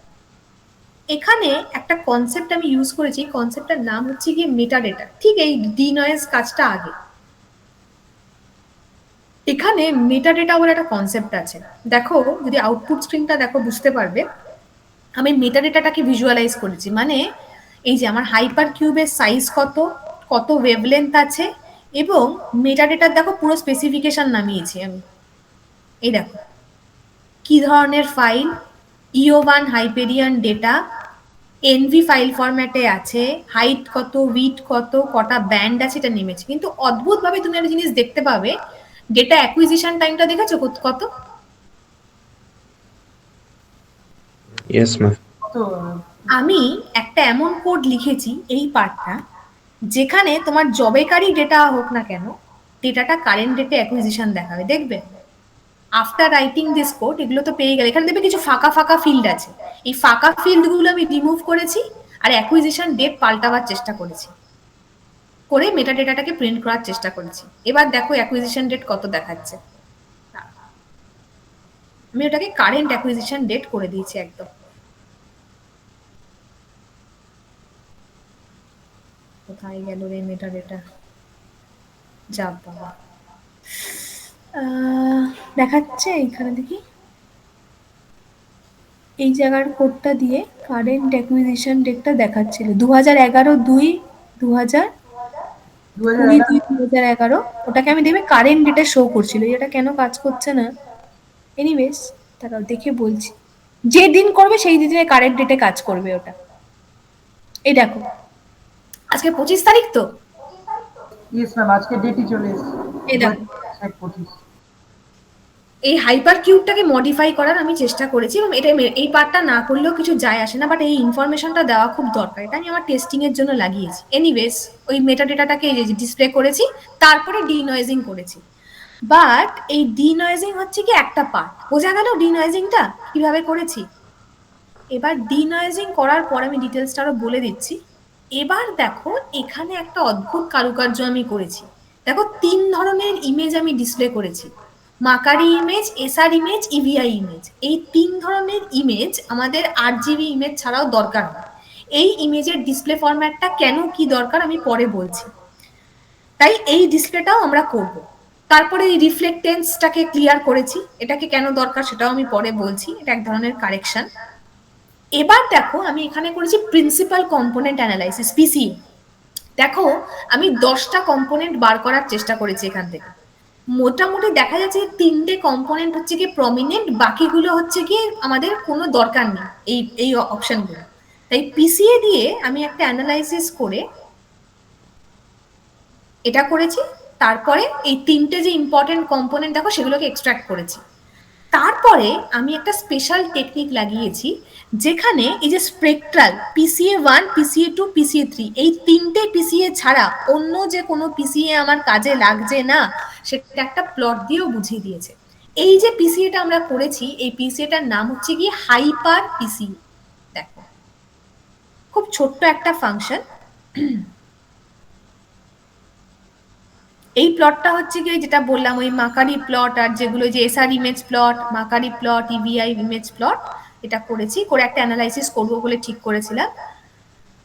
এখানে একটা কনসেপ্ট আমি ইউজ করেছি, কনসেপ্টটার নাম হচ্ছে গিয়ে মেটাডেটা। ঠিক এই ডিনয়েজ কাজটা আগে। এখানে মেটাডেটা বলে একটা কনসেপ্ট আছে। দেখো যদি আউটপুট স্ক্রিনটা দেখো বুঝতে পারবে আমি মেটাডেটাটাকে ভিজুয়ালাইজ করেছি। মানে এই যে আমার হাইপার কিউবের সাইজ কত, কত ওয়েভলেন্থ আছে, এবং মেটাডেটার দেখো পুরো স্পেসিফিকেশন নামিয়েছি আমি। এই দেখো কি ধরনের ফাইল, ইও1 হাইপেরিয়ন ডেটা, এনভি ফাইল ফরম্যাটে আছে, হাইট কত, উইডথ কত, কটা ব্যান্ড আছে, এটা নেমেছে। কিন্তু অদ্ভুতভাবে তুমি একটা জিনিস দেখতে পাবে, ডেটা অ্যাকুইজিশন টাইমটা দেখেছো কত? Yes, ma'am. তো আমি একটা এমন কোড লিখেছি এই পার্টটা, যেখানে তোমার জবেকারই ডেটা হোক না কেন, ডেটাটা কারেন্ট ডেটে অ্যাকুইজিশন দেখাবে। দেখবে আফটার রাইটিং দিস কোড এগুলো তো পেয়ে গেলে, এখানে দেখবে কিছু ফাঁকা ফাঁকা ফিল্ড আছে, এই ফাঁকা ফিল্ডগুলো আমি রিমুভ করেছি আর অ্যাকুইজিশন ডেট পাল্টাবার চেষ্টা করেছি, করে মেটা ডেটাটাকে প্রিন্ট করার চেষ্টা করেছি। এবার দেখো অ্যাকুইজিশন ডেট কত দেখাচ্ছে। আমি ওটাকে কারেন্ট অ্যাকুইজিশন ডেট করে দিয়েছি একদম। কোথায় গেল রে মেটা ডেটা? যাব বাবা, দেখাচ্ছে এইখানে, দেখি এই জায়গার কোডটা দিয়ে কারেন্ট অ্যাকুইজিশন ডেটটা দেখাচ্ছিল 2011-2, 2020-2011। ওটাকে আমি দেখবে কারেন্ট ডেটে শো করছিল। এটা কেন কাজ করছে না? এনিওয়েজ তারা দেখে বলছি, যে দিন করবে সেই দিনে কারেন্ট ডেটে কাজ করবে ওটা। এই দেখো আজকে 25 তারিখ তো, ইয়েস ম্যাম, আজকে ডেটই চলে এসেছে। এই দেখো 25। এই হাইপার কিউবটাকে মডিফাই করার আমি চেষ্টা করেছি, এবং এটা এই পার্টটা না করলেও কিছু যায় আসে না, বাট এই ইনফরমেশনটা দেওয়া খুব দরকার। এটা আমি আমার টেস্টিং এর জন্য লাগিয়েছি। এনিওয়েজ ওই মেটা ডেটাটাকে ডিসপ্লে করেছি, তারপরে ডিনয়েজিং করেছি। বাট এই ডিনয়েজিং হচ্ছে কি একটা পার্ট, বোঝা গেল ডিনয়েজিংটা কিভাবে করেছি। এবার ডিনয়েজিং করার পর আমি ডিটেলসটা আরো বলে দিচ্ছি। এবার দেখো এখানে একটা অদ্ভুত কারুকার্য আমি করেছি। দেখো 3 ধরনের ইমেজ আমি ডিসপ্লে করেছি, মাকারি ইমেজ, এসআর ইমেজ, ইভিআই ইমেজ। এই 3 ধরনের ইমেজ আমাদের আরজিবি ইমেজ ছাড়াও দরকার হয়। এই ইমেজের ডিসপ্লে ফরম্যাটটা কেন কি দরকার আমি পরে বলছি। তাই এই ডিসপ্লেটাও আমরা করব। তারপরে এই রিফ্লেক্টেন্সটাকে ক্লিয়ার করেছি, এটাকে কেন দরকার সেটাও আমি পরে বলছি, এটা এক ধরনের কারেকশন। এবার দেখো আমি এখানে করেছি প্রিন্সিপাল কম্পোনেন্ট অ্যানালাইসিস, পিসি। দেখো আমি 10টা কম্পোনেন্ট বার করার চেষ্টা করেছি এখান থেকে। মোটামুটি দেখা যাচ্ছে 3টে কম্পোনেন্ট হচ্ছে কি প্রমিনেন্ট, বাকিগুলো হচ্ছে কি আমাদের কোনো দরকার নেই এই এই অপশনগুলো। তাই পিসিএ দিয়ে আমি একটা অ্যানালাইসিস করে এটা করেছি। তারপরে এই 3টে যে ইম্পর্টেন্ট কম্পোনেন্ট দেখো সেগুলোকে এক্সট্রাক্ট করেছি। তারপরে আমি একটা স্পেশাল টেকনিক লাগিয়েছি, যেখানে এই যে স্পেকট্রাল PCA1, PCA2, PCA3 এই 3টে পিসিএ ছাড়া অন্য যে কোনো পিসিএ আমার কাজে লাগছে না, সেটা একটা প্লট দিয়েও বুঝিয়ে দিয়েছে। এই যে পিসিএটা আমরা করেছি, এই পিসিএটার নাম হচ্ছে কি হাইপার পিসিএ। দেখো খুব ছোট্ট একটা ফাংশন। এই প্লটটা হচ্ছে কি যেটা বললাম, ওই মাকারি প্লট, আর যেগুলো যে এসআর ইমেজ প্লট, মাকারি প্লট, ইভিআই ইমেজ প্লট, এটা করেছি, করে একটা অ্যানালাইসিস করবো বলে ঠিক করেছিলাম।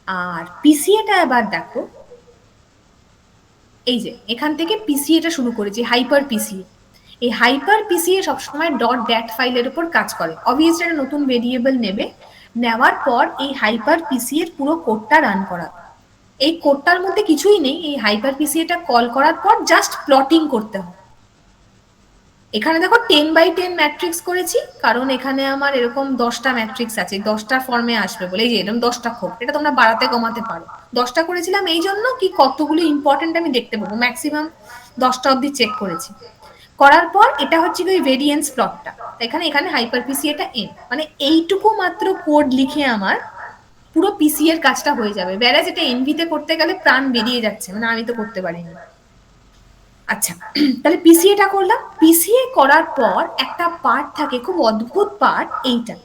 আর পিসিএটা এবার দেখো, এই যে এখান থেকে পিসিএটা শুরু করেছি, হাইপার পিসিএ। এই হাইপার পিসিএ সবসময় ডট ড্যাট ফাইলের উপর কাজ করে। অবভিয়াসলি একটা নতুন ভেরিয়েবল নেবে, নেওয়ার পর এই হাইপার পিসিএর পুরো কোডটা রান করা। এই কোডটার মধ্যে কিছুই নেই, এই হাইপার পিসিএটা কল করার পর জাস্ট প্লটিং করতে হবে। এখানে দেখো 10x10 ম্যাট্রিক্স করেছি, কারণ এখানে আমার এরকম 10টা ম্যাট্রিক্স আছে, 10টা ফর্মে আসবে বলে। এই যে এরকম 10টা খোপ, এটা তোমরা বাড়াতে কমাতে পারো। 10টা করেছিলাম এই জন্য কি কতগুলো ইম্পর্টেন্ট আমি দেখতে পাবো, ম্যাক্সিমাম 10টা অবধি চেক করেছি। করার পর এটা হচ্ছে ওই ভেরিয়েন্স প্লটটা। এখানে এখানে হাইপার পিসিএটা এন, মানে এইটুকু মাত্র কোড লিখে আমার পুরো পিসি এর কাজটা হয়ে যাবে। ব্যারাজ এটা এনভিতে করতে গেলে প্রাণ বেরিয়ে যাচ্ছে, মানে আমি তো করতে পারিনি। আচ্ছা, তাহলে পিসিএটা করলাম। পিসিএ করার পর একটা পার্ট থাকে, খুব অদ্ভুত পার্ট এইটা।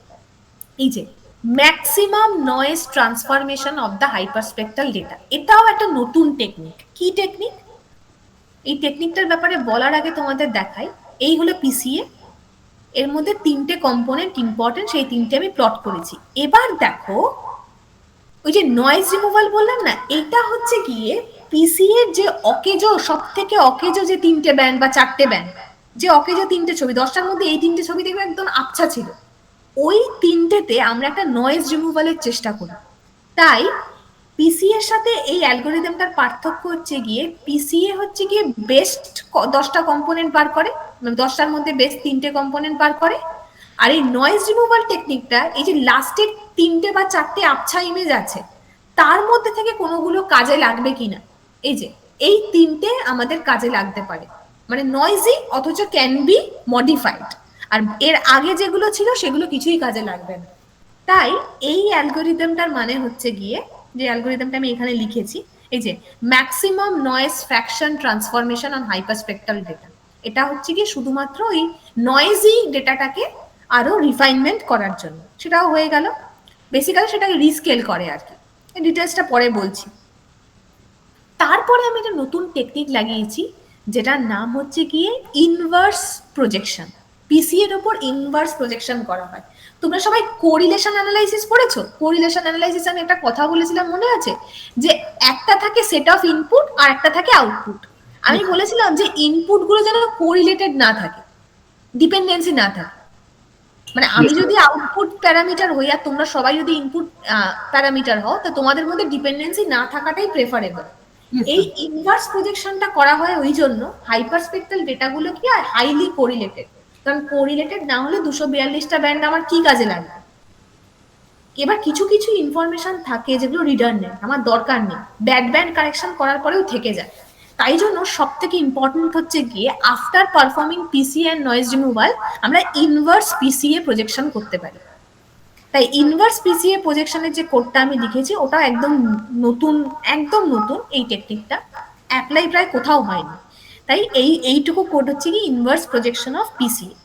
এই যে maximum noise transformation of the hyperspectral data. এটাও একটা নতুন টেকনিক। কি টেকনিক? এই টেকনিকটার ব্যাপারে বলার আগে তোমাদের দেখাই, এই হলো পিসিএ, এর মধ্যে তিনটে কম্পোনেন্ট ইম্পর্টেন্ট, সেই তিনটে আমি প্লট করেছি। এবার দেখো ওই যে নয়েজ রিমুভাল বললাম না, এটা হচ্ছে গিয়ে পিসিএ এর যে অকেজো, সব থেকে অকেজো যে তিনটে ব্যান্ড বা চারটে ব্যান্ড, যে অকেজো তিনটে ছবি, 10টার মধ্যে এই তিনটে ছবি দেখবে একদম আবছা ছিল, ওই তিনটেতে আমরা একটা নয়েজ রিমুভালের চেষ্টা করি। তাই পিসিএ এর সাথে এই অ্যালগোরিদমটার পার্থক্য হচ্ছে গিয়ে, পিসিএ হচ্ছে গিয়ে বেস্ট 10টা কম্পোনেন্ট বার করে, মানে 10টার মধ্যে বেস্ট তিনটে কম্পোনেন্ট বার করে। আর এই নয়েজ রিমুভাল টেকনিকটা, এই যে লাস্টের তিনটে বা চারটে আবছা ইমেজ আছে, তার মধ্যে থেকে কোনোগুলো কাজে লাগবে কিনা, এই যে এই তিনটে আমাদের কাজে লাগতে পারে, মানে নয়েজি অথচ ক্যান বি মডিফাইড। আর এর আগে যেগুলো ছিল সেগুলো কিছুই কাজে লাগবে না। তাই এই অ্যালগোরিদমটার মানে হচ্ছে গিয়ে, যে অ্যালগোরিদমটা আমি এখানে লিখেছি, এই যে maximum noise fraction transformation on hyperspectral data, এটা হচ্ছে কি শুধুমাত্র ওই নয়েজি ডেটাটাকে আরো রিফাইনমেন্ট করার জন্য, সেটাও হয়ে গেল। বেসিক্যালি সেটাকে রিস্কেল করে আর কি, ডিটেলসটা পরে বলছি। তারপরে আমি একটা নতুন টেকনিক লাগিয়েছি, যেটার নাম হচ্ছে গিয়ে ইনভার্স প্রজেকশন। পিসি এর উপর ইনভার্স প্রজেকশন করা হয়। তোমরা সবাই কোরিলেশন অ্যানালাইসিস পড়েছো? কোরিলেশন অ্যানালাইসিস আমি একটা কথা বলেছিলাম মনে আছে, যে একটা থাকে সেট অফ ইনপুট আর একটা থাকে আউটপুট। আমি বলেছিলাম যে ইনপুট গুলো যেন কোরিলেটেড না থাকে, ডিপেন্ডেন্সি না থাকে। মানে আমি যদি আউটপুট প্যারামিটার হই আর তোমরা সবাই যদি ইনপুট প্যারামিটার হও, তো তোমাদের মধ্যে ডিপেন্ডেন্সি না থাকাটাই প্রেফারেবল। এই ইনভার্স প্রজেকশনটা করা হয় ওই জন্য, হাইপারস্পেক্ট্রাল ডেটাগুলো কি হয় হাইলি কোরিলেটেড, কারণ কোরিলেটেড না হলে 242টা ব্যান্ড আমার কি কাজে লাগবে। এবার কিছু কিছু ইনফরমেশন থাকে যেগুলো রিডান্ডেন্ট, আমার দরকার নেই, ব্যাড ব্যান্ড কারেকশন করার পরেও থেকে যায়। তাই জন্য সব থেকে ইম্পর্টেন্ট হচ্ছে গিয়ে after performing PCA and noise removal আমরা ইনভার্স পিসিএ প্রজেকশন করতে পারি। তাই ইনভার্স পিসিএ প্রজেকশনের যে কোডটা আমি লিখেছি ওটা একদম নতুন, একদম নতুন এই টেকনিকটা, অ্যাপ্লাই প্রায় কোথাও হয়নি। তাই এইটুকু কোড হচ্ছে কি ইনভার্স প্রজেকশন অফ পিসিএ।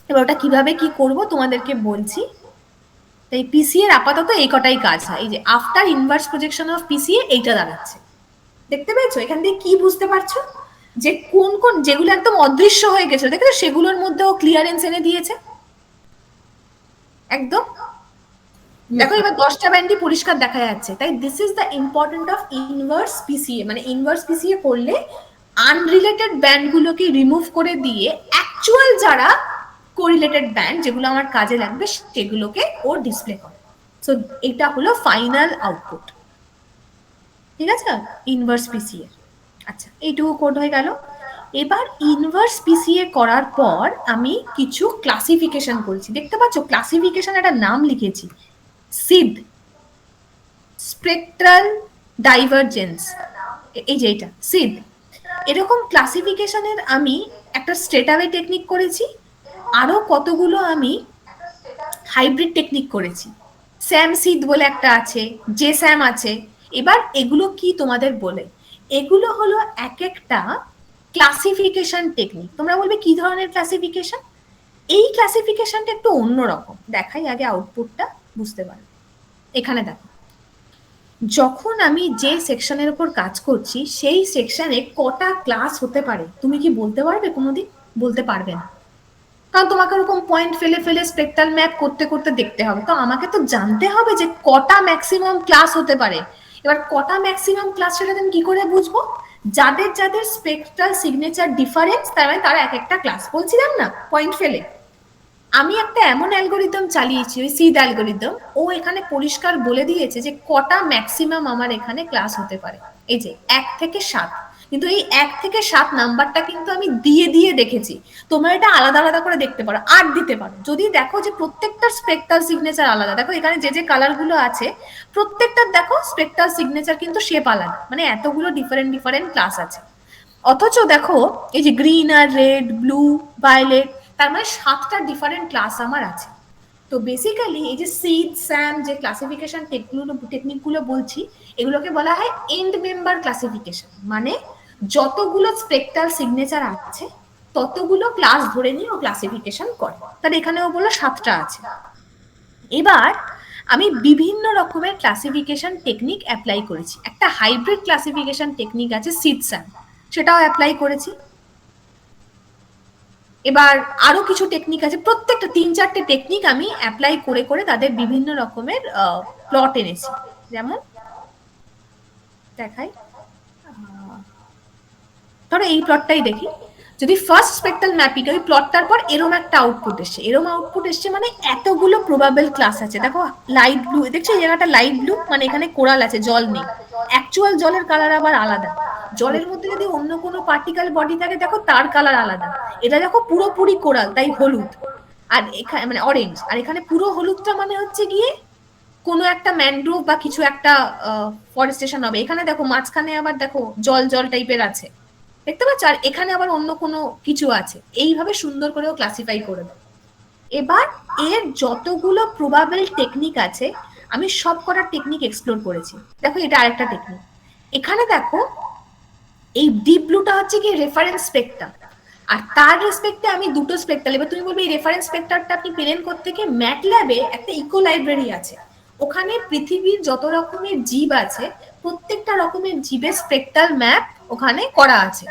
এবার ওটা কিভাবে কি করব তোমাদেরকে বলছি। তাই পিসিএ এর আপাতত এই কটাই কাজ হয়, এই যে after inverse projection of PCA এইটা দাঁড়াচ্ছে। দেখতে পেয়েছো এখান থেকে কি বুঝতে পারছো, যে কোন কোন যেগুলো একদম অদৃশ্য হয়ে গেছে দেখো সেগুলোর মধ্যেও ক্লিয়ারেন্স এনে দিয়েছে একদম। দেখো এবার 10টা ব্যান্ডই পরিষ্কার দেখা যাচ্ছে। তাই this is the important of inverse PCA, মানে ইনভার্স পিসিএ করলে আনরিলেটেড ব্যান্ডগুলোকে রিমুভ করে দিয়ে অ্যাকচুয়াল যারা কোরিলেটেড ব্যান্ড যেগুলো আমার কাজে লাগবে সেগুলোকে ও ডিসপ্লে করে। সো এটা হলো ফাইনাল আউটপুট, ঠিক আছে, ইনভার্স পিসিএ। আচ্ছা এইটুকু কোড হয়ে গেল। এবার ইনভার্স পিসিএ করার পর আমি কিছু ক্লাসিফিকেশন করেছি, দেখতে পাচ্ছ ক্লাসিফিকেশন একটা নাম লিখেছি, সিড, স্পেকট্রাল ডাইভারজেন্স, এই যে এটা সিড। এরকম ক্লাসিফিকেশনের আমি একটা স্ট্রেটঅ্যাওয়ে টেকনিক করেছি, আরো কতগুলো আমি হাইব্রিড টেকনিক করেছি। স্যাম সিড বলে একটা আছে, জে স্যাম আছে। এবার এগুলো কি তোমাদের বলে, এগুলো হলো এক একটা ক্লাসিফিকেশন টেকনিক। তোমরা বলবে কি ধরনের ক্লাসিফিকেশন? এই ক্লাসিফিকেশনটা একটু অন্যরকম, দেখাই আগে আউটপুটটা বুঝতে পারবে। এখানে দেখো, যখন আমি যে সেকশনের উপর কাজ করছি সেই সেকশনে কটা ক্লাস হতে পারে তুমি কি বলতে পারবে? কোনোদিন বলতে পারবে না, কারণ তোমাকে ওরকম পয়েন্ট ফেলে ফেলে স্পেকট্রাল ম্যাপ করতে করতে দেখতে হবে। তো আমাকে তো জানতে হবে যে কটা ম্যাক্সিমাম ক্লাস হতে পারে। এবার কটা ম্যাক্সিমাম ক্লাস সেটা আমি কি করে বুঝবো? যাদের যাদের স্পেকট্রাল সিগনেচার ডিফারেন্স, তার মানে তারা এক একটা ক্লাস, বলছিলাম না পয়েন্ট ফেলে। আমি একটা এমন অ্যালগোরিদম চালিয়েছি, ওই সিড অ্যালগোরিদম, ও এখানে পরিষ্কার বলে দিয়েছে যে কটা ম্যাক্সিমাম আমার এখানে ক্লাস হতে পারে। এই যে 1 থেকে 7, কিন্তু এই 1 থেকে 7 নাম্বারটা কিন্তু আমি দিয়ে দিয়ে দেখেছি। তোমরা এটা আলাদা আলাদা করে দেখতে পারো, 8 দিতে পারো, যদি দেখো যে প্রত্যেকটার স্পেকট্রাল সিগনেচার আলাদা। দেখো এখানে যে যে কালার গুলো আছে প্রত্যেকটার দেখো স্পেকট্রাল সিগনেচার কিন্তু শেপ আলাদা, মানে এতগুলো ডিফারেন্ট ডিফারেন্ট ক্লাস আছে। অথচ দেখো এই যে গ্রিন আর রেড, ব্লু, ভায়োলেট, তার মানে 7টা ডিফারেন্ট ক্লাস আমার আছে। তো বেসিক্যালি এই যে সিড, স্যাম, যে ক্লাসিফিকেশন টেকনিকগুলো বলছি, এগুলোকে বলা হয় এন্ড মেম্বার ক্লাসিফিকেশন। মানে যতগুলো স্পেকট্রাল সিগনেচার আছে ততগুলো ক্লাস ধরে নিয়ে ও ক্লাসিফিকেশন করে। তাহলে এখানেও বলো 7টা আছে। এবার আমি বিভিন্ন রকমের ক্লাসিফিকেশন টেকনিক অ্যাপ্লাই করেছি। একটা হাইব্রিড ক্লাসিফিকেশন টেকনিক আছে সিটস্যাম, সেটাও অ্যাপ্লাই করেছি। এবার আরো কিছু টেকনিক আছে, প্রত্যেকটা 3-4টে টেকনিক আমি অ্যাপ্লাই করে করে তাদের বিভিন্ন রকমের প্লট এনেছি। যেমন দেখাই, ধরো এই প্লটটাই দেখি, যদি ফার্স্ট স্পেকট্রাল ম্যাপিং ওই প্লটটার পর এরম একটা আউটপুট এসছে, এরম আউটপুট এসছে মানে এতগুলো প্রবাবল ক্লাস আছে। দেখো লাইট ব্লু, দেখছো এই জায়গাটা লাইট ব্লু, মানে এখানে কোরাল আছে, জল নেই। অ্যাকচুয়াল জলের কালার আবার আলাদা। জলের মধ্যে যদি অন্য কোনো পার্টিকেল বডি থাকে দেখো তার কালার আলাদা। এটা দেখো পুরোপুরি কোরাল, তাই হলুদ, আর এখানে মানে অরেঞ্জ, আর এখানে পুরো হলুদটা মানে হচ্ছে গিয়ে কোনো একটা ম্যানগ্রোভ বা কিছু একটা ফরেস্টেশন হবে। এখানে দেখো মাঝখানে আবার দেখো জল জল টাইপের আছে, দেখতে পাচ্ছ, আর এখানে আবার অন্য কোনো কিছু আছে। এইভাবে সুন্দর করেও ক্লাসিফাই করে দেয়। এবার এর যতগুলো প্রবাবল টেকনিক আছে আমি সব কটা টেকনিক এক্সপ্লোর করেছি। দেখো এটা আরেকটা টেকনিক। এখানে দেখো এই ডিপ ব্লুটা হচ্ছে কি রেফারেন্স স্পেকট্রাম, আর তার রেসপেক্টে আমি দুটো স্পেকট্রাল। এবার তুমি বলবে এই রেফারেন্স স্পেকট্রামটা আপনি পেলেন কোত্থেকে? ম্যাটল্যাবে একটা ইকো লাইব্রেরি আছে, ওখানে পৃথিবীর যত রকমের জীব আছে প্রত্যেকটা রকমের জীবের স্পেকট্রাল ম্যাপ ওখানে করা আছে।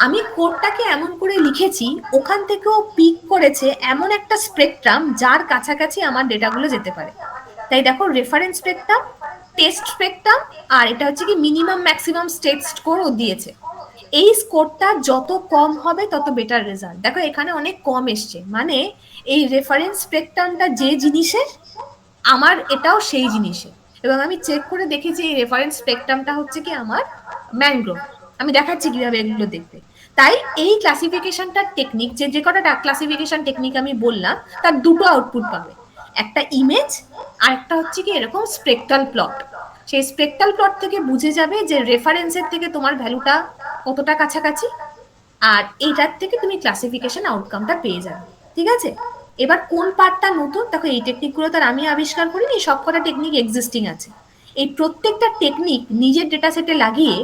আমি কোডটাকে এমন করে লিখেছি ওখান থেকেও পিক করেছে এমন একটা স্পেকট্রাম যার কাছাকাছি আমার ডেটাগুলো যেতে পারে। তাই দেখো রেফারেন্স স্পেকট্রাম, টেস্ট স্পেকট্রাম, আর এটা হচ্ছে কি মিনিমাম ম্যাক্সিমাম স্টেট স্কোর ও দিয়েছে। এই স্কোরটা যত কম হবে তত বেটার রেজাল্ট। দেখো এখানে অনেক কম এসছে, মানে এই রেফারেন্স স্পেকট্রামটা যে জিনিসের আমার এটাও সেই জিনিসের। এবং আমি চেক করে দেখেছি এই রেফারেন্স স্পেকট্রামটা হচ্ছে কি আমার ম্যানগ্রোভ। আমি দেখাচ্ছি কিভাবে এগুলো দেখতে। তাই এই ক্লাসিফিকেশনটার টেকনিক, যে যে কটা ক্লাসিফিকেশন টেকনিক আমি বললাম তার দুটো আউটপুট পাবে, একটা ইমেজ আর একটা হচ্ছে কি এরকম স্পেকট্রাল প্লট। সেই স্পেকট্রাল প্লট থেকে বুঝে যাবে যে রেফারেন্সের থেকে তোমার ভ্যালুটা কতটা কাছাকাছি, আর এইটার থেকে তুমি ক্লাসিফিকেশন আউটকামটা পেয়ে যাবে। ঠিক আছে, এবার কোন পার্টটা নতুন? দেখো এই টেকনিকগুলো তার আমি আবিষ্কার করিনি, সবকটা টেকনিক এক্সিস্টিং আছে। এই প্রত্যেকটা টেকনিক নিজের ডেটা সেটে লাগিয়ে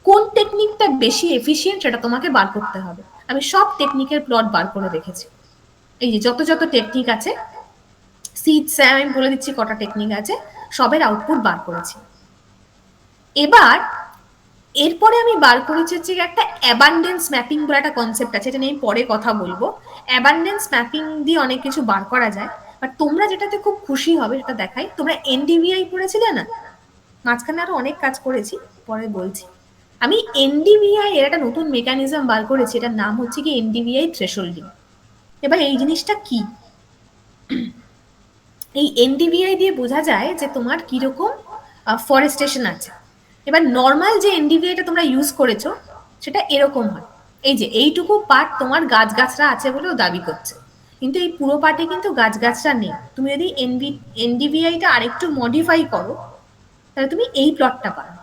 কোন টেকনিকটা বেশি এফিশিয়েন্ট সেটা তোমাকে বার করতে হবে। আমি সব টেকনিকের প্লট বার করে রেখেছি। এই যে যত যত টেকনিক আছে, সিটস্যাম আমি বলে দিচ্ছি কটা টেকনিক আছে, সবের আউটপুট বার করেছি। এবার এরপরে আমি বার করেছি হচ্ছে একটা অ্যাবান্ডেন্স ম্যাপিং বলে একটা কনসেপ্ট আছে, এটা নিয়ে আমি পরে কথা বলবো। অ্যাবান্ডেন্স ম্যাপিং দিয়ে অনেক কিছু বার করা যায়, বাট তোমরা যেটাতে খুব খুশি হবে সেটা দেখাই। তোমরা এনডিভিআই পড়েছিলে না? মাঝখানে আরো অনেক কাজ করেছি, পরে বলছি। আমি এনডিভিআই এর একটা নতুন মেকানিজম বার করেছি, এটার নাম হচ্ছে কি এনডিভিআই থ্রেশোল্ডিং। এবার এই জিনিসটা কি? এই এনডিভিআই দিয়ে বোঝা যায় যে তোমার কিরকম ফরেস্টেশন আছে। এবার নর্মাল যে এনডিভিআইটা তোমরা ইউজ করেছো সেটা এরকম হয়, এই যে এইটুকু পার্ট তোমার গাছগাছরা আছে বলেও দাবি করছে, কিন্তু এই পুরো পার্টে কিন্তু গাছগাছরা নেই। তুমি যদি এনডিভিআইটা আরেকটু মডিফাই করো তাহলে তুমি এই প্লটটা পাবে।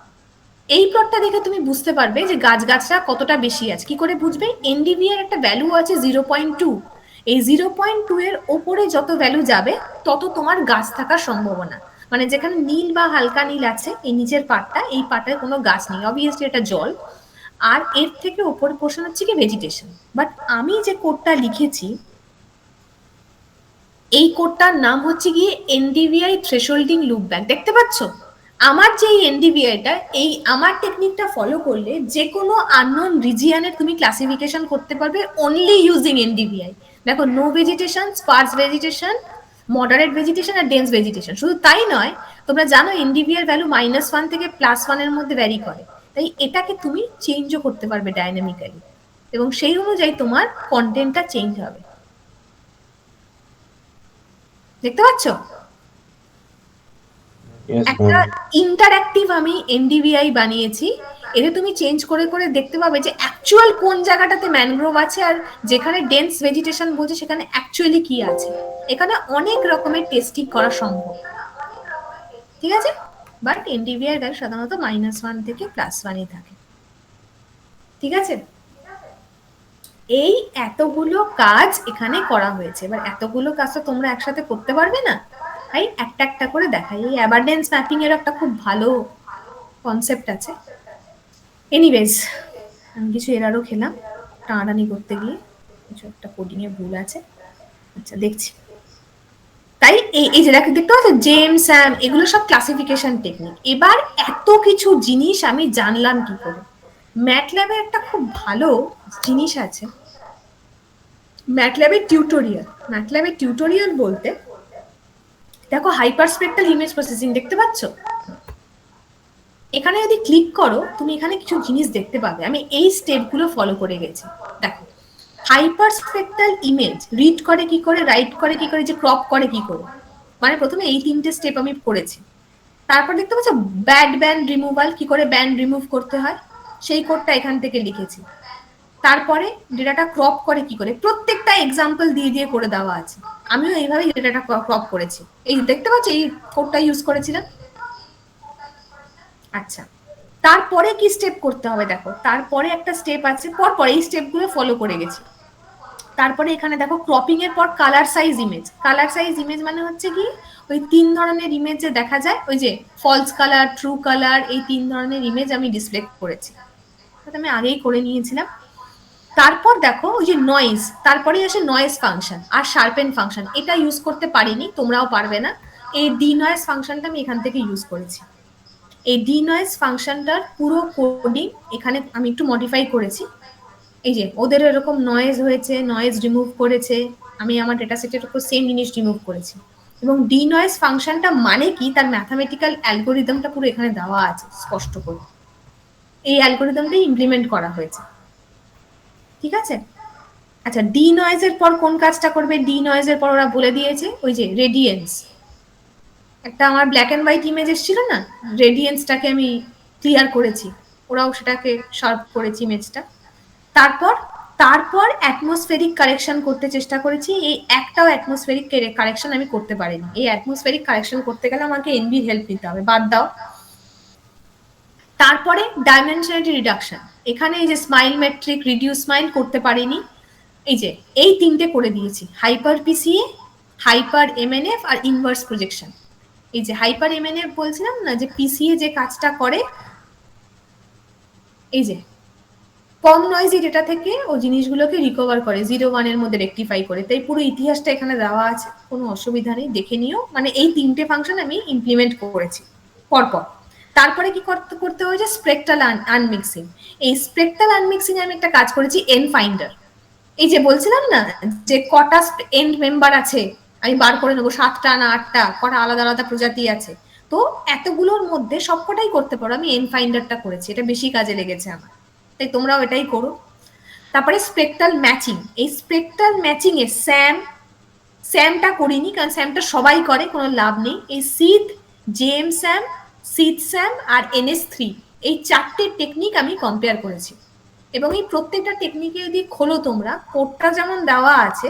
এই প্লটটা দেখে তুমি বুঝতে পারবে যে গাছগাছরা কতটা বেশি আছে। কি করে বুঝবে? এনডিভিআর একটা ভ্যালু আছে 0.2, এই 0.2 এর ওপরে যত ভ্যালু যাবে তত তোমার গাছ থাকার সম্ভাবনা। মানে যেখানে নীল বা হালকা নীল আছে এই নিচের পার্টটা, এই পার্টে কোনো গাছ নেই, অবভিয়াসলি এটা জল। আর এর থেকে ওপর পোর্শন হচ্ছে কি ভেজিটেশন। বাট আমি যে কোডটা লিখেছি এই কোডটার নাম হচ্ছে গিয়ে এনডিভিআই থ্রেশোল্ডিং লুপব্যাক। দেখতে পাচ্ছ আমার যে এই এনডিভিআইটা, এই আমার টেকনিকটা ফলো করলে যে কোনো আননোন রিজিয়নের তুমি ক্লাসিফিকেশন করতে পারবে অনলি ইউজিং এনডিভিআই। দেখো no vegetation, sparse vegetation, moderate vegetation আর ডেন্স ভেজিটেশন। শুধু তাই নয়, তোমরা জানো এনডিভিআর ভ্যালু -1 থেকে +1 এর মধ্যে ভ্যারি করে, তাই এটাকে তুমি চেঞ্জও করতে পারবে ডাইনামিক্যালি, এবং সেই অনুযায়ী তোমার কন্টেন্টটা চেঞ্জ হবে। দেখতে পাচ্ছ Yes, একটা ma'am. ইন্টারঅ্যাক্টিভ আমি এনডিভিআই বানিয়েছি। এতে তুমি চেঞ্জ করে করে দেখতে পাবে যে অ্যাকচুয়াল কোন জায়গাটাতে ম্যানগ্রোভ আছে আর যেখানে ডেন্স ভেজিটেশন বলছে সেখানে অ্যাকচুয়ালি কি আছে। এখানে অনেক রকমের টেস্টিং করা সম্ভব। ঠিক আছে, বাট এনডিভিআই ভ্যালু সাধারণত -1 থেকে +1ই থাকে। ঠিক আছে, এই এতগুলো কাজ এখানে করা হয়েছে। এবার এতগুলো কাজ তো তোমরা একসাথে করতে পারবে না, তাই একটা একটা করে দেখাই। এই অ্যাবান্ডেন্স ম্যাপিং এর একটা খুব ভালো কনসেপ্ট আছে। এনিওয়েজ, আমি কিছু এরারও খেলাম টানাটানি করতে গিয়ে, কিছু একটা কোডিং এ ভুল আছে। আচ্ছা দেখছি। তাই এই যে দেখতে পাচ্ছ জেমস স্যাম, এগুলো সব ক্লাসিফিকেশন টেকনিক। এবার এত কিছু জিনিস আমি জানলাম কি করে? ম্যাটল্যাবে একটা খুব ভালো জিনিস আছে, ম্যাটল্যাবের টিউটোরিয়াল বলতে দেখো হাইপার স্পেক্ট্রাল ইমেজ প্রসেসিং দেখতে পাচ্ছ? এখানে যদি ক্লিক করো তুমি এখানে কিছু জিনিস দেখতে পাবে। আমি এই স্টেপগুলো ফলো করে গেছি। দেখো হাইপার স্পেক্ট্রাল ইমেজ রিড করে কি করে, রাইট করে কি করে, যে ক্রপ করে কি করে, মানে প্রথমে এই তিনটে স্টেপ আমি করেছি। তারপর দেখতে পাচ্ছ ব্যান্ড রিমুভাল, কি করে ব্যান্ড রিমুভ করতে হয় সেই কোডটা এখান থেকে লিখেছি। তারপরে ডেটাটা ক্রপ করে কি করে, প্রত্যেকটা এক্সাম্পল দিয়ে দিয়ে করে দেওয়া আছে। আমিও এইভাবেই ডেটাটা ক্রপ করেছি। এই দেখতে পাচ্ছ এই কোডটা ইউজ করেছিলাম। আচ্ছা, তারপরে কি স্টেপ করতে হবে দেখো, তারপরে একটা স্টেপ আছে, পরপর এই স্টেপগুলো ফলো করে গেছি। তারপরে এখানে দেখো ক্রপিং এর পর কালার সাইজ ইমেজ মানে হচ্ছে কি ওই তিন ধরনের ইমেজ যে দেখা যায়, ওই যে ফলস কালার, ট্রু কালার, এই তিন ধরনের ইমেজ আমি ডিসপ্লে করেছি, আমি আগেই করে নিয়েছিলাম। তারপর দেখো ওই যে নয়েজ, তারপরে আসে নয়েজ ফাংশন আর শার্পেন ফাংশন। এটা ইউজ করতে পারিনি, তোমরাও পারবে না। এই ডি নয়েজ ফাংশনটা আমি এখান থেকে ইউজ করেছি। এই ডি নয়েজ ফাংশনটার পুরো কোডিং এখানে আমি একটু মডিফাই করেছি। এই যে ওদের এরকম নয়েজ হয়েছে, নয়েজ রিমুভ করেছে, আমি আমার ডেটা সেটের উপর সেম জিনিস রিমুভ করেছি। এবং ডি নয়েজ ফাংশনটা মানে কি, তার ম্যাথামেটিক্যাল অ্যালগোরিদমটা পুরো এখানে দেওয়া আছে স্পষ্ট করে। এই অ্যালগোরিদমটাই ইমপ্লিমেন্ট করা হয়েছে, ঠিক আছে? আচ্ছা, ডি নয়েজের পর কোন কাজটা করবে? ডি নয়েজের পর ওরা বলে দিয়েছে ওই যে রেডিয়েন্স, একটা আমার ব্ল্যাক অ্যান্ড হোয়াইট ইমেজ এসেছিল না, রেডিয়েন্সটাকে আমি ক্লিয়ার করেছি, ওরাও সেটাকে শার্প করেছি ইমেজটা। তারপর অ্যাটমসফেরিক কারেকশন করতে চেষ্টা করেছি। এই একটাও অ্যাটমসফেরিক কারেকশন আমি করতে পারিনি। এই অ্যাটমসফেরিক কারেকশন করতে গেলে আমাকে এনভির হেল্প নিতে হবে, বাদ দাও। তারপরে ডাইমেনশনালিটি রিডাকশন, এখানে এই যে স্মাইল মেট্রিক, রিডিউস স্মাইল করতে পারিনি। এই যে এই তিনটে করে দিয়েছি, হাইপার পিসিএ, হাইপার এমএনএফ আর ইনভার্স প্রজেকশন। এই যে হাইপার এমএনএফ বলছিলাম না, যে পিসিএ যে কাজটা করে, এই যে কম নয়েজি ডেটা থেকে ও জিনিসগুলোকে রিকভার করে 0-1 মধ্যে রেকটিফাই করে। তাই পুরো ইতিহাসটা এখানে দেওয়া আছে, কোনো অসুবিধা নেই, দেখে নিও। মানে এই তিনটে ফাংশন আমি ইমপ্লিমেন্ট করেছি পরপর। তারপরে কি করতে হয়েছে, স্পেকট্রাল আনমিক্সিং। এই স্পেকট্রাল আনমিক্সিং আমি একটা কাজ করেছি, এন ফাইন্ডার। এই যে বলছিলাম না যে কটা এন্ড মেম্বার আছে আমি বার করে নেবো, 7টা না 8টা, কটা আলাদা আলাদা প্রজাতি আছে, তো এতগুলোর মধ্যে সবকটাই করতে পারো। আমি এন ফাইন্ডারটা করেছি, এটা বেশি কাজে লেগেছে আমার, তাই তোমরাও এটাই করো। তারপরে স্পেকট্রাল ম্যাচিং, এই স্পেকট্রাল ম্যাচিং এ স্যামটা করিনি, কারণ স্যামটা সবাই করে, কোনো লাভ নেই। এই sheath, JM Sam, sheath Sam আর NS3, এই 4টে টেকনিক আমি কম্পেয়ার করেছি। এবং এই প্রত্যেকটা টেকনিকে যদি খোলো তোমরা, কোডটা যেমন দেওয়া আছে,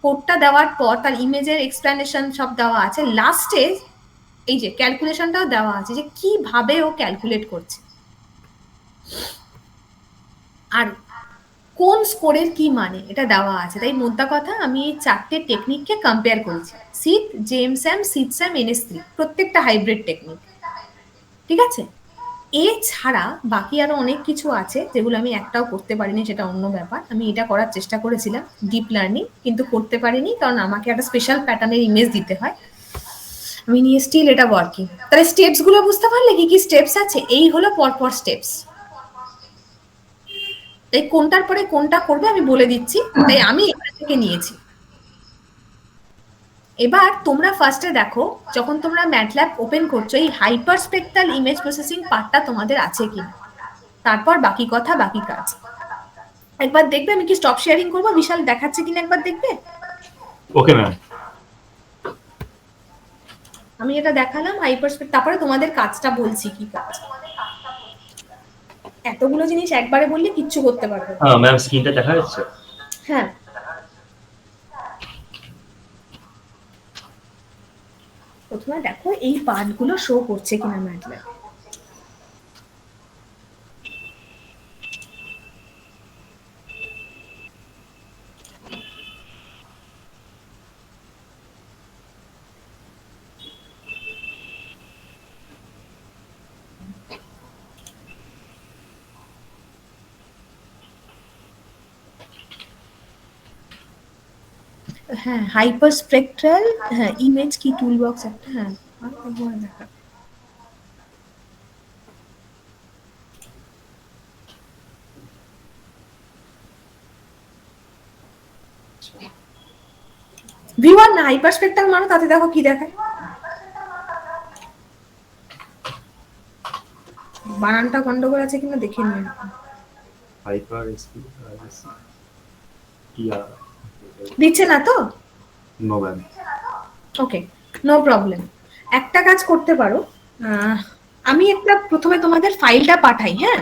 কোডটা দেওয়ার পর তার ইমেজের এক্সপ্লেনেশন সব দেওয়া আছে, লাস্টে এই যে ক্যালকুলেশনটাও দেওয়া আছে যে কিভাবে ও ক্যালকুলেট করছে আর কোন স্কোরের কি মানে, এটা দেওয়া আছে। তাই মোদ্দা কথা আমি এই 4টে টেকনিককে কম্পেয়ার করেছি, sheath, JM Sam, sheath Sam, NS3, প্রত্যেকটা হাইব্রিড টেকনিক, ঠিক আছে? এছাড়া বাকি আরো অনেক কিছু আছে যেগুলো আমি একটাও করতে পারিনি, সেটা অন্য ব্যাপার। আমি এটা করার চেষ্টা করেছিলাম ডিপ লার্নিং, কিন্তু করতে পারিনি, কারণ আমাকে একটা স্পেশাল প্যাটার্নের ইমেজ দিতে হয়। আমি নিয়ে স্টিল এটা ওয়ার্কিং। তাহলে স্টেপস গুলো বুঝতে পারলে কি কি স্টেপস আছে? এই হলো পরপর স্টেপস। তাই কোনটার পরে কোনটা করবে আমি বলে দিচ্ছি, তাই আমি এখান থেকে নিয়েছি। এবার তোমরা ফার্স্টে দেখো, যখন তোমরা ম্যাটল্যাব ওপেন করছো, এই হাইপার স্পেক্ট্রাল ইমেজ প্রসেসিং পার্টটা তোমাদের আছে কিনা, তারপর বাকি কথা বাকি কাজ। একবার দেখবে আমি কি স্টপ শেয়ারিং করবো, বিশাল দেখাচ্ছে কিনা একবার দেখবে? Okay ma'am. আমি এটা দেখালাম হাইপার স্পেক্ট, তারপরে তোমাদের কাজটা বলছি কি কাজ। এতগুলো জিনিস একবারে বললে কিচ্ছু করতে পারবে না। হ্যাঁ ম্যাম, স্ক্রিনটা দেখা যাচ্ছে? হ্যাঁ, প্রথমে দেখো এই পার্টগুলো শো করছে কিনা ম্যাটল্যাব। হ্যাঁ হাইপার স্পেকট্রাল, হ্যাঁ ইমেজ কি টুলবক্স একটা, হ্যাঁ আর একবার দেখা। V1 না হাইপার স্পেকট্রাল মানো, তাতে দেখো কি দেখায়। বানানটা গন্ডগোল আছে কিনা দেখে নিন। হাইপার ইয়া দিচ্ছে না তো? No ma'am. Okay, no problem. একটা কাজ করতে পারো, আমি একটা প্রথমে তোমাদের ফাইলটা পাঠাই, হ্যাঁ?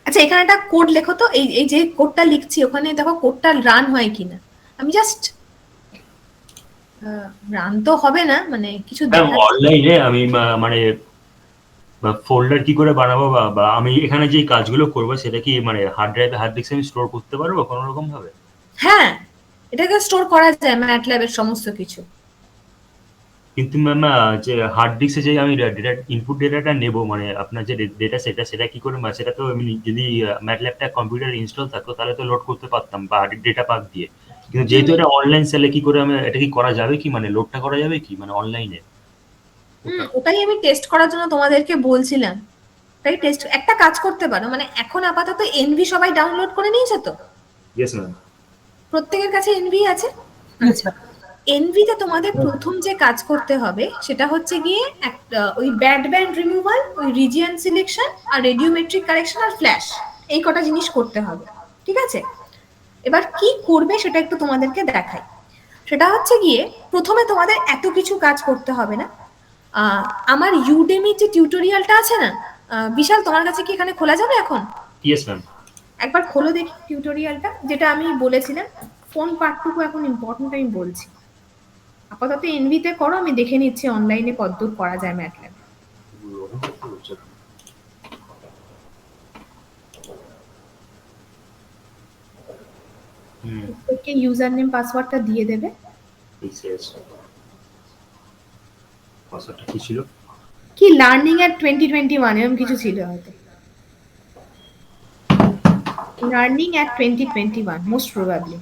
আচ্ছা এখানে একটা কোড লেখো তো, এই এই যে কোডটা লিখছি ওখানে দেখো কোডটা রান হয় কিনা। আমি জাস্ট রান তো হবে না, মানে কিছু ম্যাম দেখা। অনলাইনে আমি মানে ফোল্ডার কি করে বানাবো, বা আমি এখানে যে কাজগুলো করবো সেটা কি মানে হার্ড ড্রাইভে হার্ড ডিস্কে আমি স্টোর করতে পারবো কোনো রকম ভাবে? হ্যাঁ এটাকে স্টোর করা যায় ম্যাটল্যাবের সমস্ত কিছু। কিন্তু ম্যাম যে হার্ড ডিস্কে যে আমি ডেটা ইনপুট ডেটাটা নেবো, মানে আপনার যে ডেটা সেটা কি করে, সেটা তো আমি যদি ম্যাটল্যাবটা কম্পিউটার ইনস্টল থাকতো তাহলে তো লোড করতে পারতাম বা ডেটা পাক দিয়ে। কিন্তু যেহেতু এটা অনলাইন সেলে কি করে আমি এটা কি করা যাবে কি, মানে লোডটা করা যাবে কি মানে অনলাইনে? ওটাই আমি টেস্ট করার জন্য তোমাদেরকে বলছিলাম। তাই টেস্ট একটা কাজ করতে পারো, মানে এখন আপাতত এনভি সবাই ডাউনলোড করে নিয়েছে তো? Yes ma'am. প্রত্যেকের কাছে এনভি আছে? আচ্ছা এনভিতে তোমাদের প্রথম যে কাজ করতে হবে সেটা হচ্ছে গিয়ে একটা ওই ব্যাড ব্যান্ড রিমুভাল, ওই রিজিয়ন সিলেকশন আর রেডিওমেট্রিক কারেকশন আর ফ্ল্যাশ, এই কটা জিনিস করতে হবে, ঠিক আছে? এবার কি করবে সেটা একটু তোমাদেরকে দেখাই। সেটা হচ্ছে গিয়ে প্রথমে তোমাদের এত কিছু কাজ করতে হবে না। আমার ইউডেমি যে টিউটোরিয়ালটা আছে না, বিশাল তোমার কাছে কি এখানে খোলা যাবে এখন? Yes ma'am. একবার খোলো দেখি টিউটোরিয়ালটা, যেটা আমি বলেছিলাম। কোন পার্টটুকু এখন ইম্পর্টেন্ট আমি বলছি। আপাতত এনভিতে করো, আমি দেখে নিচ্ছি অনলাইনে কতদূর করা যায় ম্যাটল্যাব। প্রত্যেককে ইউজার নেম পাসওয়ার্ডটা দিয়ে দেবে। পাসওয়ার্ডটা কি ছিল? কি লার্নিং এট 2021 এরকম কিছু ছিল হয়তো। লার্নিং এট 2021 মোস্ট প্রবাবলি।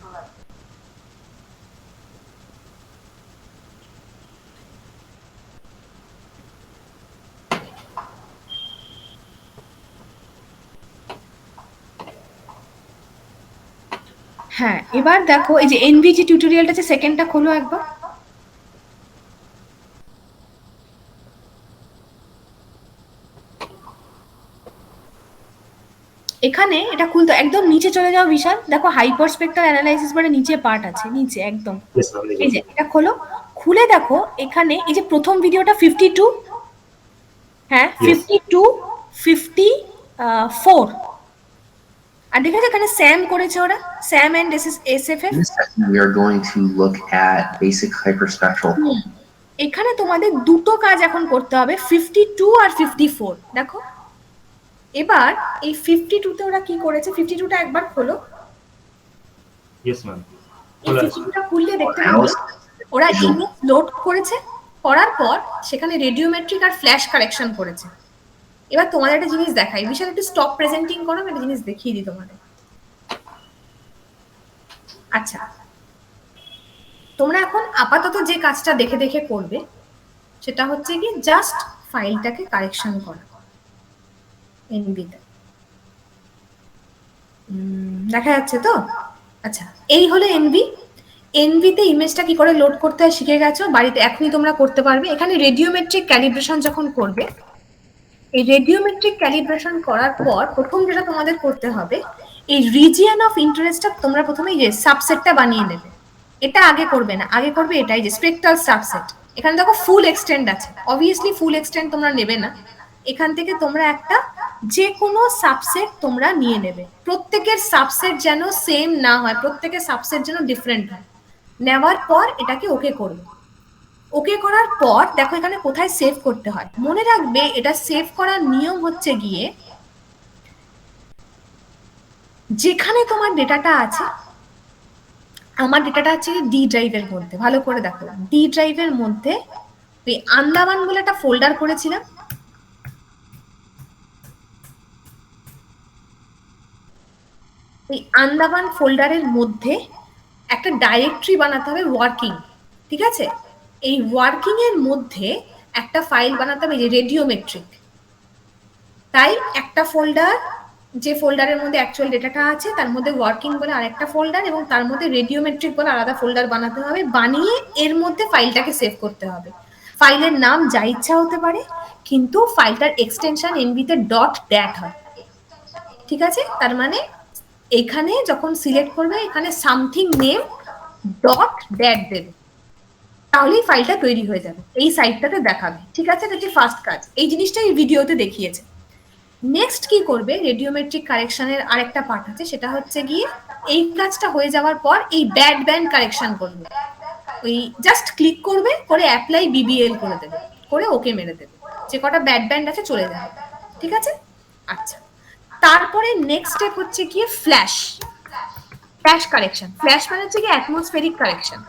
হ্যাঁ এবার দেখো এই যে এনভিজি টিউটোরিয়ালটা আছে, সেকেন্ডটা খোলো একবার। এখানে এটা খুলতে একদম নিচে চলে যাও বিশাল, দেখো হাইপার স্পেকট্রাল অ্যানালাইসিস বারে নিচে পার্ট আছে, নিচে একদম। এই যে এটা খোলো, খুলে দেখো এখানে এই যে প্রথম ভিডিওটা 52, হ্যাঁ 52 54, আর দেখো এখানে স্যাম করেছে ওরা, SAM and SFF. In this section, we are going to look at basic hyperspectral. এখানে তোমাদের দুটো কাজ এখন করতে হবে, 52 আর 54। দেখো এবার এই 52 তে ওরা কি করেছে, 52টা একবার খোলো। Yes ma'am. এই 52টা খুললে দেখতে পাবে ওরা ইমেজ লোড করেছে, করার পর সেখানে রেডিওমেট্রিক আর ফ্ল্যাশ কারেকশন করেছে। এবার তোমাদের একটা জিনিস দেখাই, বিশাল একটু স্টপ প্রেজেন্টিং করো, আমি একটা জিনিস দেখিয়ে দিই তোমাদের। আচ্ছা তোমরা এখন আপাতত যে কাজটা দেখে দেখে করবে সেটা হচ্ছে কি জাস্ট ফাইলটাকে কারেকশন করা এনভিতে। দেখা যাচ্ছে তো? আচ্ছা এই হলো এনভি। এনভিতে ইমেজটা কি করে লোড করতে হয় শিখে গেছো, বাড়িতে এখনই তোমরা করতে পারবে। এখানে রেডিওমেট্রিক ক্যালিব্রেশন যখন করবে, এই রেডিওমেট্রিক ক্যালিব্রেশন করার পর প্রথম যেটা তোমাদের করতে হবে, এই রিজিয়ন অফ ইন্টারেস্টটা তোমরা প্রথমে এই যে সাবসেটটা বানিয়ে নেবে। এটা আগে করবে না, আগে করবে এটাই যে স্পেকট্রাল সাবসেট। এখানে দেখো ফুল এক্সটেন্ড আছে, অবভিয়াসলি ফুল এক্সটেন্ড তোমরা নেবে না, এখান থেকে তোমরা একটা যে কোনো সাবসেট তোমরা নিয়ে নেবে। প্রত্যেকের সাবসেট যেন সেম না হয়, প্রত্যেকের সাবসেট যেন ডিফারেন্ট হয়। নেওয়ার পর এটাকে ওকে করবে। ওকে করার পর দেখো এখানে কোথায় সেভ করতে হয়, মনে রাখবে এটা সেভ করার নিয়ম হচ্ছে গিয়ে যেখানে তোমার ডেটাটা আছে। আমার ডেটাটা আছে ডি ড্রাইভের মধ্যে, ভালো করে দেখো ডি ড্রাইভের মধ্যে ওই আন্দামান বলে একটা ফোল্ডার করেছিলাম, এই আন্দামান ফোল্ডারের মধ্যে একটা ডাইরেক্টরি বানাতে হবে ওয়ার্কিং, ঠিক আছে? এই ওয়ার্কিং এর মধ্যে একটা ফাইল বানাতে হবে, যে রেডিওমেট্রিক। তাই একটা ফোল্ডার, যে ফোল্ডারের মধ্যে অ্যাকচুয়াল ডেটাটা আছে তার মধ্যে ওয়ার্কিং বলে আরেকটা ফোল্ডার, এবং তার মধ্যে রেডিওমেট্রিক বলে আলাদা ফোল্ডার বানাতে হবে। বানিয়ে এর মধ্যে ফাইলটাকে সেভ করতে হবে। ফাইলের নাম যা ইচ্ছা হতে পারে, কিন্তু ফাইলটার এক্সটেনশন এনভিতে ডট ড্যাট হয়, ঠিক আছে? তার মানে এখানে যখন সিলেক্ট করবে এখানে সামথিং নেম ডট ড্যাট দেবে, তাহলেই ফাইলটা তৈরি হয়ে যাবে, এই সাইটটাতে দেখাবে, ঠিক আছে? এটা হচ্ছে ফার্স্ট কাজ। এই জিনিসটা এই ভিডিওতে দেখিয়েছে। নেক্সট কি করবে, রেডিওমেট্রিক কারেকশনের আরেকটা পার্ট আছে, সেটা হচ্ছে গিয়ে এই কাজটা হয়ে যাওয়ার পর এই ব্যাড ব্যান্ড কারেকশন করবে। ওই জাস্ট ক্লিক করবে, করে অ্যাপ্লাই বিবিএল করে দেবে, করে ওকে মেরে দেবে, যে কটা ব্যাড ব্যান্ড আছে চলে যাবে, ঠিক আছে? আচ্ছা, তারপরে নেক্সট স্টেপ হচ্ছে গিয়ে ফ্ল্যাশ কারেকশন। ফ্ল্যাশ মানে হচ্ছে গিয়ে অ্যাটমসফেরিক কারেকশন।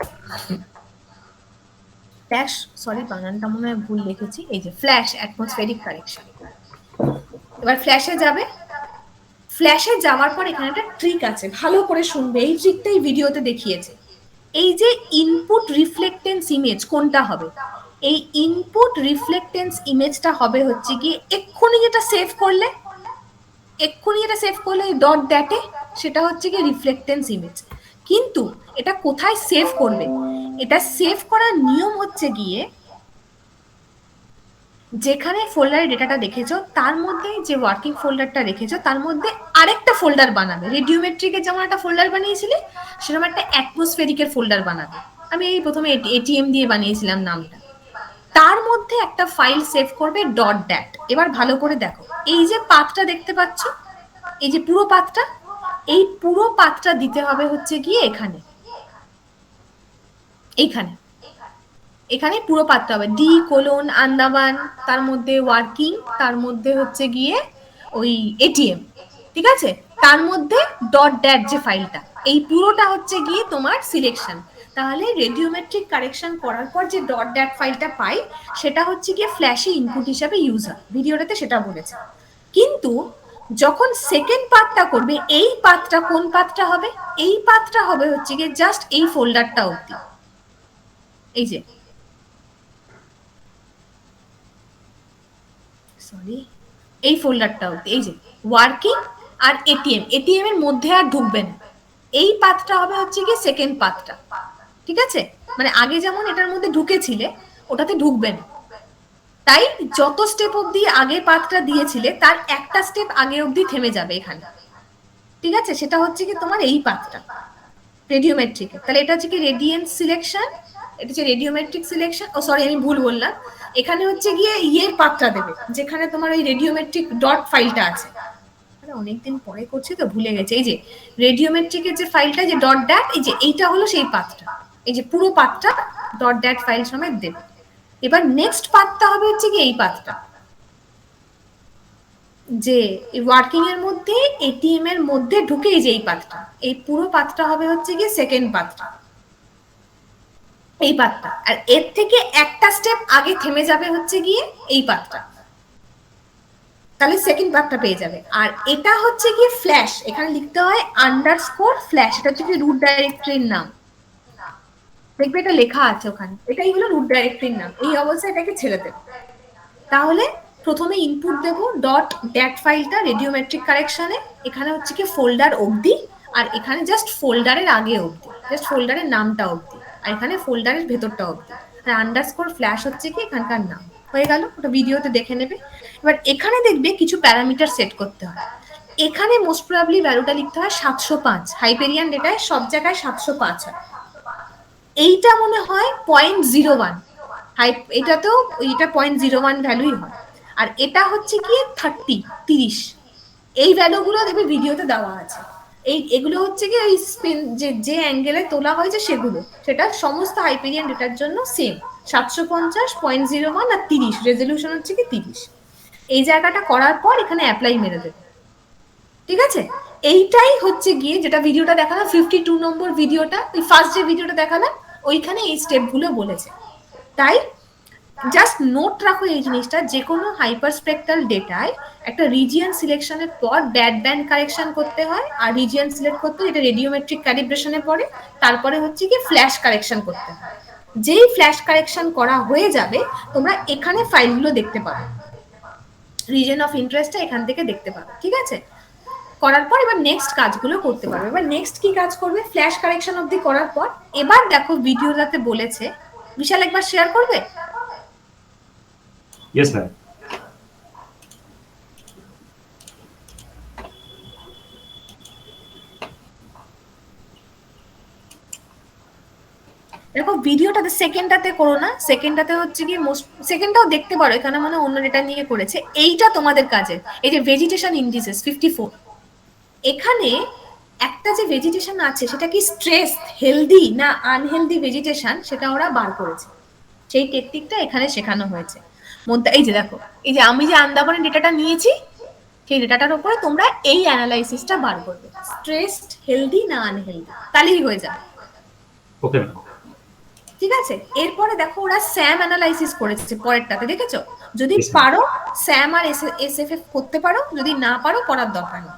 ফ্ল্যাশ, সরি বানানটা মনে হয় ভুল লিখেছি, এই যে ফ্ল্যাশ অ্যাটমসফেরিক কারেকশন। এবার ফ্ল্যাশে যাবে, ফ্ল্যাশে যাওয়ার পর এখানে একটা ট্রিক আছে, ভালো করে শুনবে, এই ট্রিকটাই ভিডিওতে দেখিয়েছে। এই যে ইনপুট রিফ্লেক্টেন্স ইমেজ কোনটা হবে, এই ইনপুট রিফ্লেক্টেন্স ইমেজটা হবে হচ্ছে কি এক্ষুনি যেটা সেভ করলে এই ডট ড্যাটে, সেটা হচ্ছে কি রিফ্লেক্টেন্স ইমেজ। কিন্তু এটা কোথায় সেভ করবে, এটা সেভ করার নিয়ম হচ্ছে গিয়ে যেখানে ফোল্ডারে ডেটাটা দেখেছো তার মধ্যে, যে ওয়ার্কিং ফোল্ডারটা রেখেছো তার মধ্যে আরেকটা ফোল্ডার বানাবে। রেডিওমেট্রিকের যেমন একটা ফোল্ডার বানিয়েছিলে, সেরকম একটা অ্যাটমসফেরিকের ফোল্ডার বানাবে। আমি এই প্রথমে এটিএম দিয়ে বানিয়েছিলাম নামটা। তার মধ্যে একটা ফাইল সেভ করবে ডট ড্যাট। এবার ভালো করে দেখো, এই যে পাথটা দেখতে পাচ্ছ, এই যে পুরো পাথটা, এই পুরো পাথটা দিতে হবে হচ্ছে গিয়ে এখানে পুরো পাথটা হবে D: আন্দামান, তার মধ্যে ওয়ার্কিং, তার মধ্যে হচ্ছে গিয়ে ওই এটিএম, ঠিক আছে? তার মধ্যে ডট ড্যাট যে ফাইলটা, এই পুরোটা হচ্ছে গিয়ে তোমার সিলেকশন। তাহলে রেডিওমেট্রিক কারেকশন করার পর যে ডট ড্যাট ফাইলটা পাই, সেটা হচ্ছে গিয়ে ফ্ল্যাশে ইনপুট হিসাবে ইউজ হয়, ভিডিওটাতে সেটা বলেছে। কিন্তু যখন সেকেন্ড পাথটা করবে, এই পাথটা কোন পাথটা হবে, এই পাথটা হবে হচ্ছে গিয়ে জাস্ট এই ফোল্ডারটা অবধি, এই যে এই ফোল্ডারটা অবধি, এই যে ওয়ার্কিং আর এটিএম এর মধ্যে আর ঢুকবে না। এই পাথটা হবে হচ্ছে কি সেকেন্ড পাথটা, ঠিক আছে? মানে আগে যেমন এটার মধ্যে ঢুকেছিলে, ওটাতে ঢুকবে না। তাই যত স্টেপ অবধি আগে পাথটা দিয়েছিলে তার একটা স্টেপ আগে অবধি থেমে যাবে এখানে, ঠিক আছে? সেটা হচ্ছে কি তোমার এই পাথটা রেডিওমেট্রিকে। তাহলে এটা হচ্ছে কি রেডিয়েন্স সিলেকশন, এটা হচ্ছে রেডিওমেট্রিক সিলেকশন। ও সরি, আমি ভুল বললাম, এখানে হচ্ছে গিয়ে ইয়ের পাথটা দেবে যেখানে তোমার ওই রেডিওমেট্রিক ডট ফাইলটা আছে। অনেকদিন পরে করছি তো ভুলে গেছে। এই যে রেডিওমেট্রিকের যে ফাইলটা, যে ডট ড্যাট, এই যে এইটা হলো সেই পাথটা, এই যে পুরো পাথটা ডট ড্যাট ফাইল সমেত দেবে। এবার নেক্সট পাথটা হবে হচ্ছে কি এই পাথটা, যে ওয়ার্কিং এর মধ্যে এটিএম এর মধ্যে ঢুকে এই যে এই পাথটা, এই পুরো পাথটা হবে হচ্ছে গিয়ে সেকেন্ড পাথটা, এই পাথটা। আর এর থেকে একটা স্টেপ আগে থেমে যাবে হচ্ছে গিয়ে এই পাথটা, তাহলে সেকেন্ড পাথটা পেয়ে যাবে। আর এটা হচ্ছে গিয়ে ফ্ল্যাশ, এখানে লিখতে হয় আন্ডারস্কোর ফ্ল্যাশ, এটা হচ্ছে কি রুট ডাইরেক্টরির নাম, দেখবে এটা লেখা আছে ওখানে, এটাই হলো রুট ডাইরেক্টরির নাম। এই অবস্থায় এটাকে ছেড়ে দেবে। তাহলে প্রথমে ইনপুট দেব ডট ড্যাট ফাইলটা রেডিওমেট্রিক কারেকশনে, এখানে হচ্ছে কি ফোল্ডার অবধি, আর এখানে জাস্ট ফোল্ডারের আগে অবধি, জাস্ট ফোল্ডারের নামটা অবধি, আর এখানে ফোল্ডারের ভেতরটা অবধি। আর আন্ডারস্কোর ফ্ল্যাশ হচ্ছে কি এখানকার নাম। হয়ে গেল, ওটা ভিডিওতে দেখে নেবে। এবার এখানে দেখবে কিছু প্যারামিটার সেট করতে হয়। এখানে মোস্ট প্রবাবলি ভ্যালুটা লিখতে হয় 705, হাইপেরিয়ান ডেটায় সব জায়গায় 705 হয়। এইটা মনে হয় 0.01, এটাতেও এটা 0.01 ভ্যালুই হয়। আর এটা হচ্ছে কি 30, এই ভ্যালুগুলো দেখবে ভিডিওতে দেওয়া আছে। এগুলো হচ্ছে কি ওই স্পিন যে অ্যাঙ্গেলে তোলা হয়েছে সেগুলো, সেটা সমস্ত হাইপেরিয়ান ডেটার জন্য সেম 750, 0.01 আর 30, রেজলিউশন হচ্ছে কি 30। এই জায়গাটা করার পর এখানে অ্যাপ্লাই মেরে দেবে, ঠিক আছে? এইটাই হচ্ছে গিয়ে যেটা ভিডিওটা দেখালাম 52 নম্বর ভিডিওটা, ওই ফার্স্ট যে ভিডিওটা দেখালাম ওইখানে এই স্টেপগুলো বলেছে। তাই জাস্ট নোট রাখো এই জিনিসটা, যে কোনো হাইপারস্পেক্ট্রাল ডেটায় একটা রিজিয়ন সিলেকশনের পর ব্যাড ব্যান্ড কারেকশন করতে হয়, আর রিজিয়ন সিলেক্ট করতে হয়, এটা রেডিওমেট্রিক ক্যালিব্রেশনে পড়ে, তারপরে হচ্ছে কি ফ্ল্যাশ কারেকশন করতে হয়। যেই ফ্ল্যাশ কারেকশন করা হয়ে যাবে তোমরা এখানে ফাইলগুলো দেখতে পাবে, রিজন অফ ইন্টারেস্টটা এখান থেকে দেখতে পাবে, ঠিক আছে? করার পর এবার নেক্সট কাজগুলো করতে পারবে। এবার নেক্সট কি কাজ করবে, ফ্ল্যাশ কারেকশন অবধি করার পর এবার দেখো ভিডিওটাতে বলেছে, বিশাল একবার শেয়ার করবে। Yes ma'am. দেখো ভিডিওটাতে সেকেন্ডটাতে করো না, সেকেন্ডটাতে হচ্ছে কি সেকেন্ডটাও দেখতে পারো, এখানে মানে অন্য ডেটা নিয়ে করেছে। এইটা তোমাদের কাজে, এই যে ভেজিটেশন ইন্ডিসেস 54, এখানে একটা যে ভেজিটেশন আছে সেটা কি স্ট্রেস হেলদি না আনহেলদি ভেজিটেশন, সেটা ওরা বার করেছে। সেই টেকনিকটা এখানে শেখানো হয়েছে। এই যে দেখো, এই যে আমি যে আন্দামানের ডেটাটা নিয়েছি, সেই ডেটাটার উপরে তোমরা এই অ্যানালাইসিসটা বার করবে, স্ট্রেসড হেলদি না আনহেলদি, তাহলেই হয়ে যাবে। ওকে ম্যাম। ঠিক আছে, এরপরে দেখো ওরা স্যাম অ্যানালাইসিস করেছে পরেরটাতে, দেখেছো? যদি পারো স্যাম আর এসএফএফ করতে পারো, যদি না পারো করার দরকার নেই।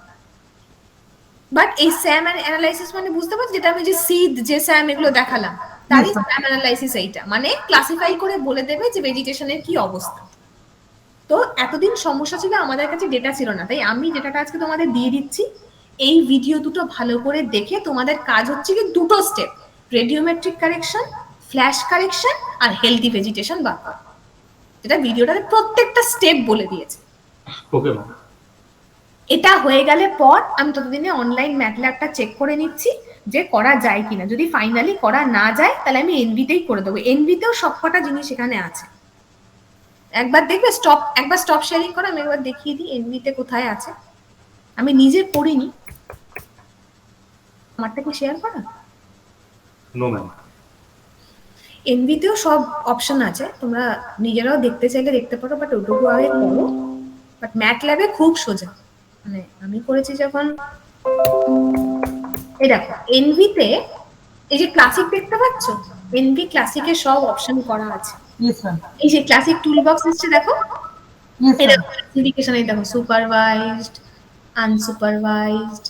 বাট এই স্যাম অ্যানালাইসিস মানে বুঝতে পারছো, যেটা আমি যে সিড যে স্যাম এগুলো দেখালাম, তারই স্যাম অ্যানালাইসিস এইটা, মানে ক্লাসিফাই করে বলে দেবে যে ভেজিটেশনের কি অবস্থা। তো এতদিন সমস্যা ছিল আমাদের কাছে ডেটা ছিল না, তাই আমি ডেটাটা আজকে তোমাদের দিয়ে দিচ্ছি। এই ভিডিও দুটো ভালো করে দেখে তোমাদের কাজ হচ্ছে কি দুটো step, radiometric correction, flash correction আর হেলদি ভেজিটেশন বার করা, যেটা ভিডিওটাতে প্রত্যেকটা স্টেপ বলে দিয়েছে। Okay ma'am. এটা হয়ে গেলে পর আমি ততদিনে অনলাইন ম্যাটল্যাবটা চেক করে নিচ্ছি যে করা যায় কিনা। যদি ফাইনালি করা না যায় তাহলে আমি এনভিতেই করে দেবো, এনভিতেও সবকটা জিনিস এখানে আছে। একবার দেখবে একবার স্টপ শেয়ারিং করো, আমি একবার দেখিয়ে দিই এনভিতে কোথায় আছে। আমি নিজে করিনি, আমারটা কি শেয়ার করা? No ma'am. এনভিতেও সব অপশন আছে, তোমরা নিজেরাও দেখতে চাইলে দেখতে পারো, বাট ওটুকু আগে করো। বাট ম্যাটল্যাবে খুব সোজা, মানে আমি করেছি যখন। এই দেখো এনভিতে এই যে ক্লাসিক দেখতে পাচ্ছ, এনভি ক্লাসিকে সব অপশন করা আছে। Yes ma'am. এই যে ক্লাসিক টুল বক্স এসছে দেখো, ইয়েস এই ম্যাম। দেখো ক্লাসিফিকেশন, এই দেখো সুপারভাইজড, আনসুপারভাইজড,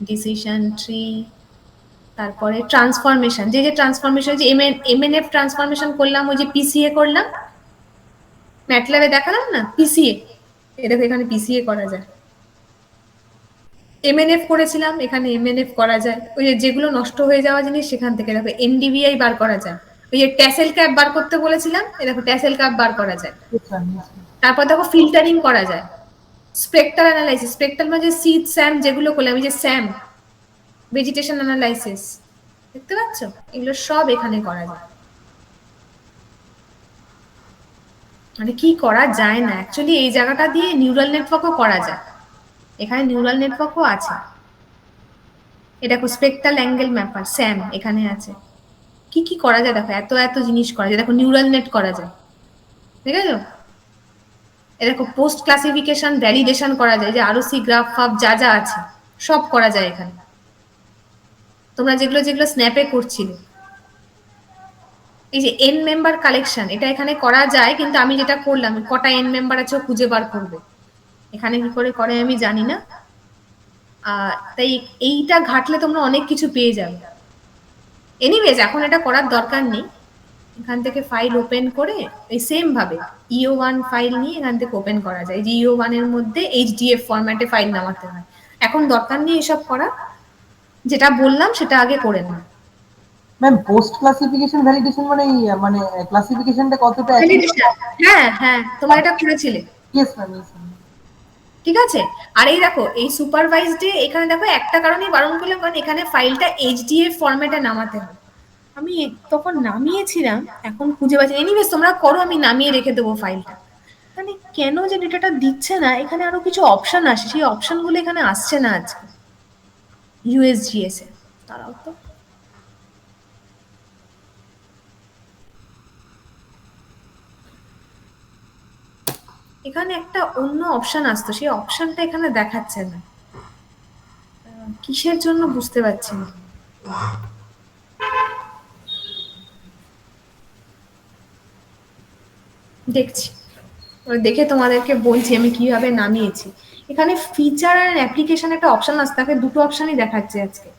ডিসিশন ট্রি, তারপরে ট্রান্সফরমেশন, যে যে ট্রান্সফরমেশন, যে এমএনএফ ট্রান্সফরমেশন করলাম, ওই যে পিসিএ করলাম ম্যাটল্যাবে দেখালাম না, পিসিএ, এই দেখো এখানে পিসিএ করা যায়। এমএনএফ করেছিলাম, এখানে এমএনএফ করা যায়। ওই যে যেগুলো নষ্ট হয়ে যাওয়া জিনিস সেখান থেকে দেখো এনডিভিআই বার করা যায়। ওই যে ট্যাসেল ক্যাপ বার করতে বলেছিলাম, এই দেখো ট্যাসেল ক্যাপ বার করা যায়। তারপর দেখো ফিল্টারিং করা যায়, স্পেকট্রাল অ্যানালাইসিস, স্পেকট্রাল মানে সিড স্যাম যেগুলো করলাম, এই যে স্যাম ভেজিটেশন অ্যানালাইসিস, দেখতে পাচ্ছ এগুলো সব এখানে করা যায়। মানে কি করা যায় না অ্যাকচুয়ালি, এই জায়গাটা দিয়ে নিউরাল নেটওয়ার্কও করা যায়, এখানে নিউরাল নেটওয়ার্কও আছে। এটা দেখো স্পেকট্রাল অ্যাঙ্গেল ম্যাপার স্যাম এখানে আছে। কি কি করা যায় দেখো, এত এত জিনিস করা যায়। দেখো নিউরাল নেট করা যায়, ঠিক আছে? এ দেখো পোস্ট ক্লাসিফিকেশন ভ্যালিডেশন করা যায়, যে আরও সি গ্রাফ ফাফ যা যা আছে সব করা যায় এখানে। তোমরা যেগুলো যেগুলো স্ন্যাপে করছিলে, এই যে এন মেম্বার কালেকশন, এটা এখানে করা যায়, কিন্তু আমি যেটা করলাম কটা এন মেম্বার আছে ও খুঁজে বার করবে, এখানে কি করে করে আমি জানি না। তাই এইটা ঘাটলে তোমরা অনেক কিছু পেয়ে যাবে। এনিওয়েজ এখন এটা করার দরকার নেই, এখান থেকে ফাইল ওপেন করে এই সেম ভাবে EO1 ফাইল নিয়ে এখান থেকে ওপেন করা যায়। যে EO1 এর মধ্যে HDF ফরম্যাটে ফাইল নামাতে হয়, এখন দরকার নেই এসব করা, যেটা বললাম সেটা আগে করে নাও। ম্যাম পোস্ট ক্লাসিফিকেশন ভ্যালিডেশন মানে ক্লাসিফিকেশনটা কতটা হ্যাঁ হ্যাঁ তোমরা এটা করেছিলে। Yes ma'am, yes ma'am. ঠিক আছে, আর এই দেখো এই সুপারভাইজডে এখানে দেখো একটা কারণেই বারণ করলাম, কারণ এখানে ফাইলটা HDF ফরম্যাটে নামাতে হয়। আমি তখন নামিয়েছিলাম, এখন খুঁজে পাচ্ছি। এনিওয়েজ তোমরা করো, আমি নামিয়ে রেখে দেবো ফাইলটা। মানে কেন যে ডেটাটা দিচ্ছে না, এখানে আরো কিছু অপশন আসে, সেই অপশনগুলো এখানে আসছে না আজকে USGS এ। তারাও তো এখানে একটা অন্য অপশন আসতো, সেই অপশনটা এখানে দেখাচ্ছে না, কিসের জন্য বুঝতে পারছি না। দেখছি, দেখে তোমাদেরকে বলছি আমি কিভাবে নামিয়েছি। এখানে ফিচার আর অ্যাপ্লিকেশন একটা অপশন আছে, তাকে দুটো অপশনই দেখাচ্ছে আজকে।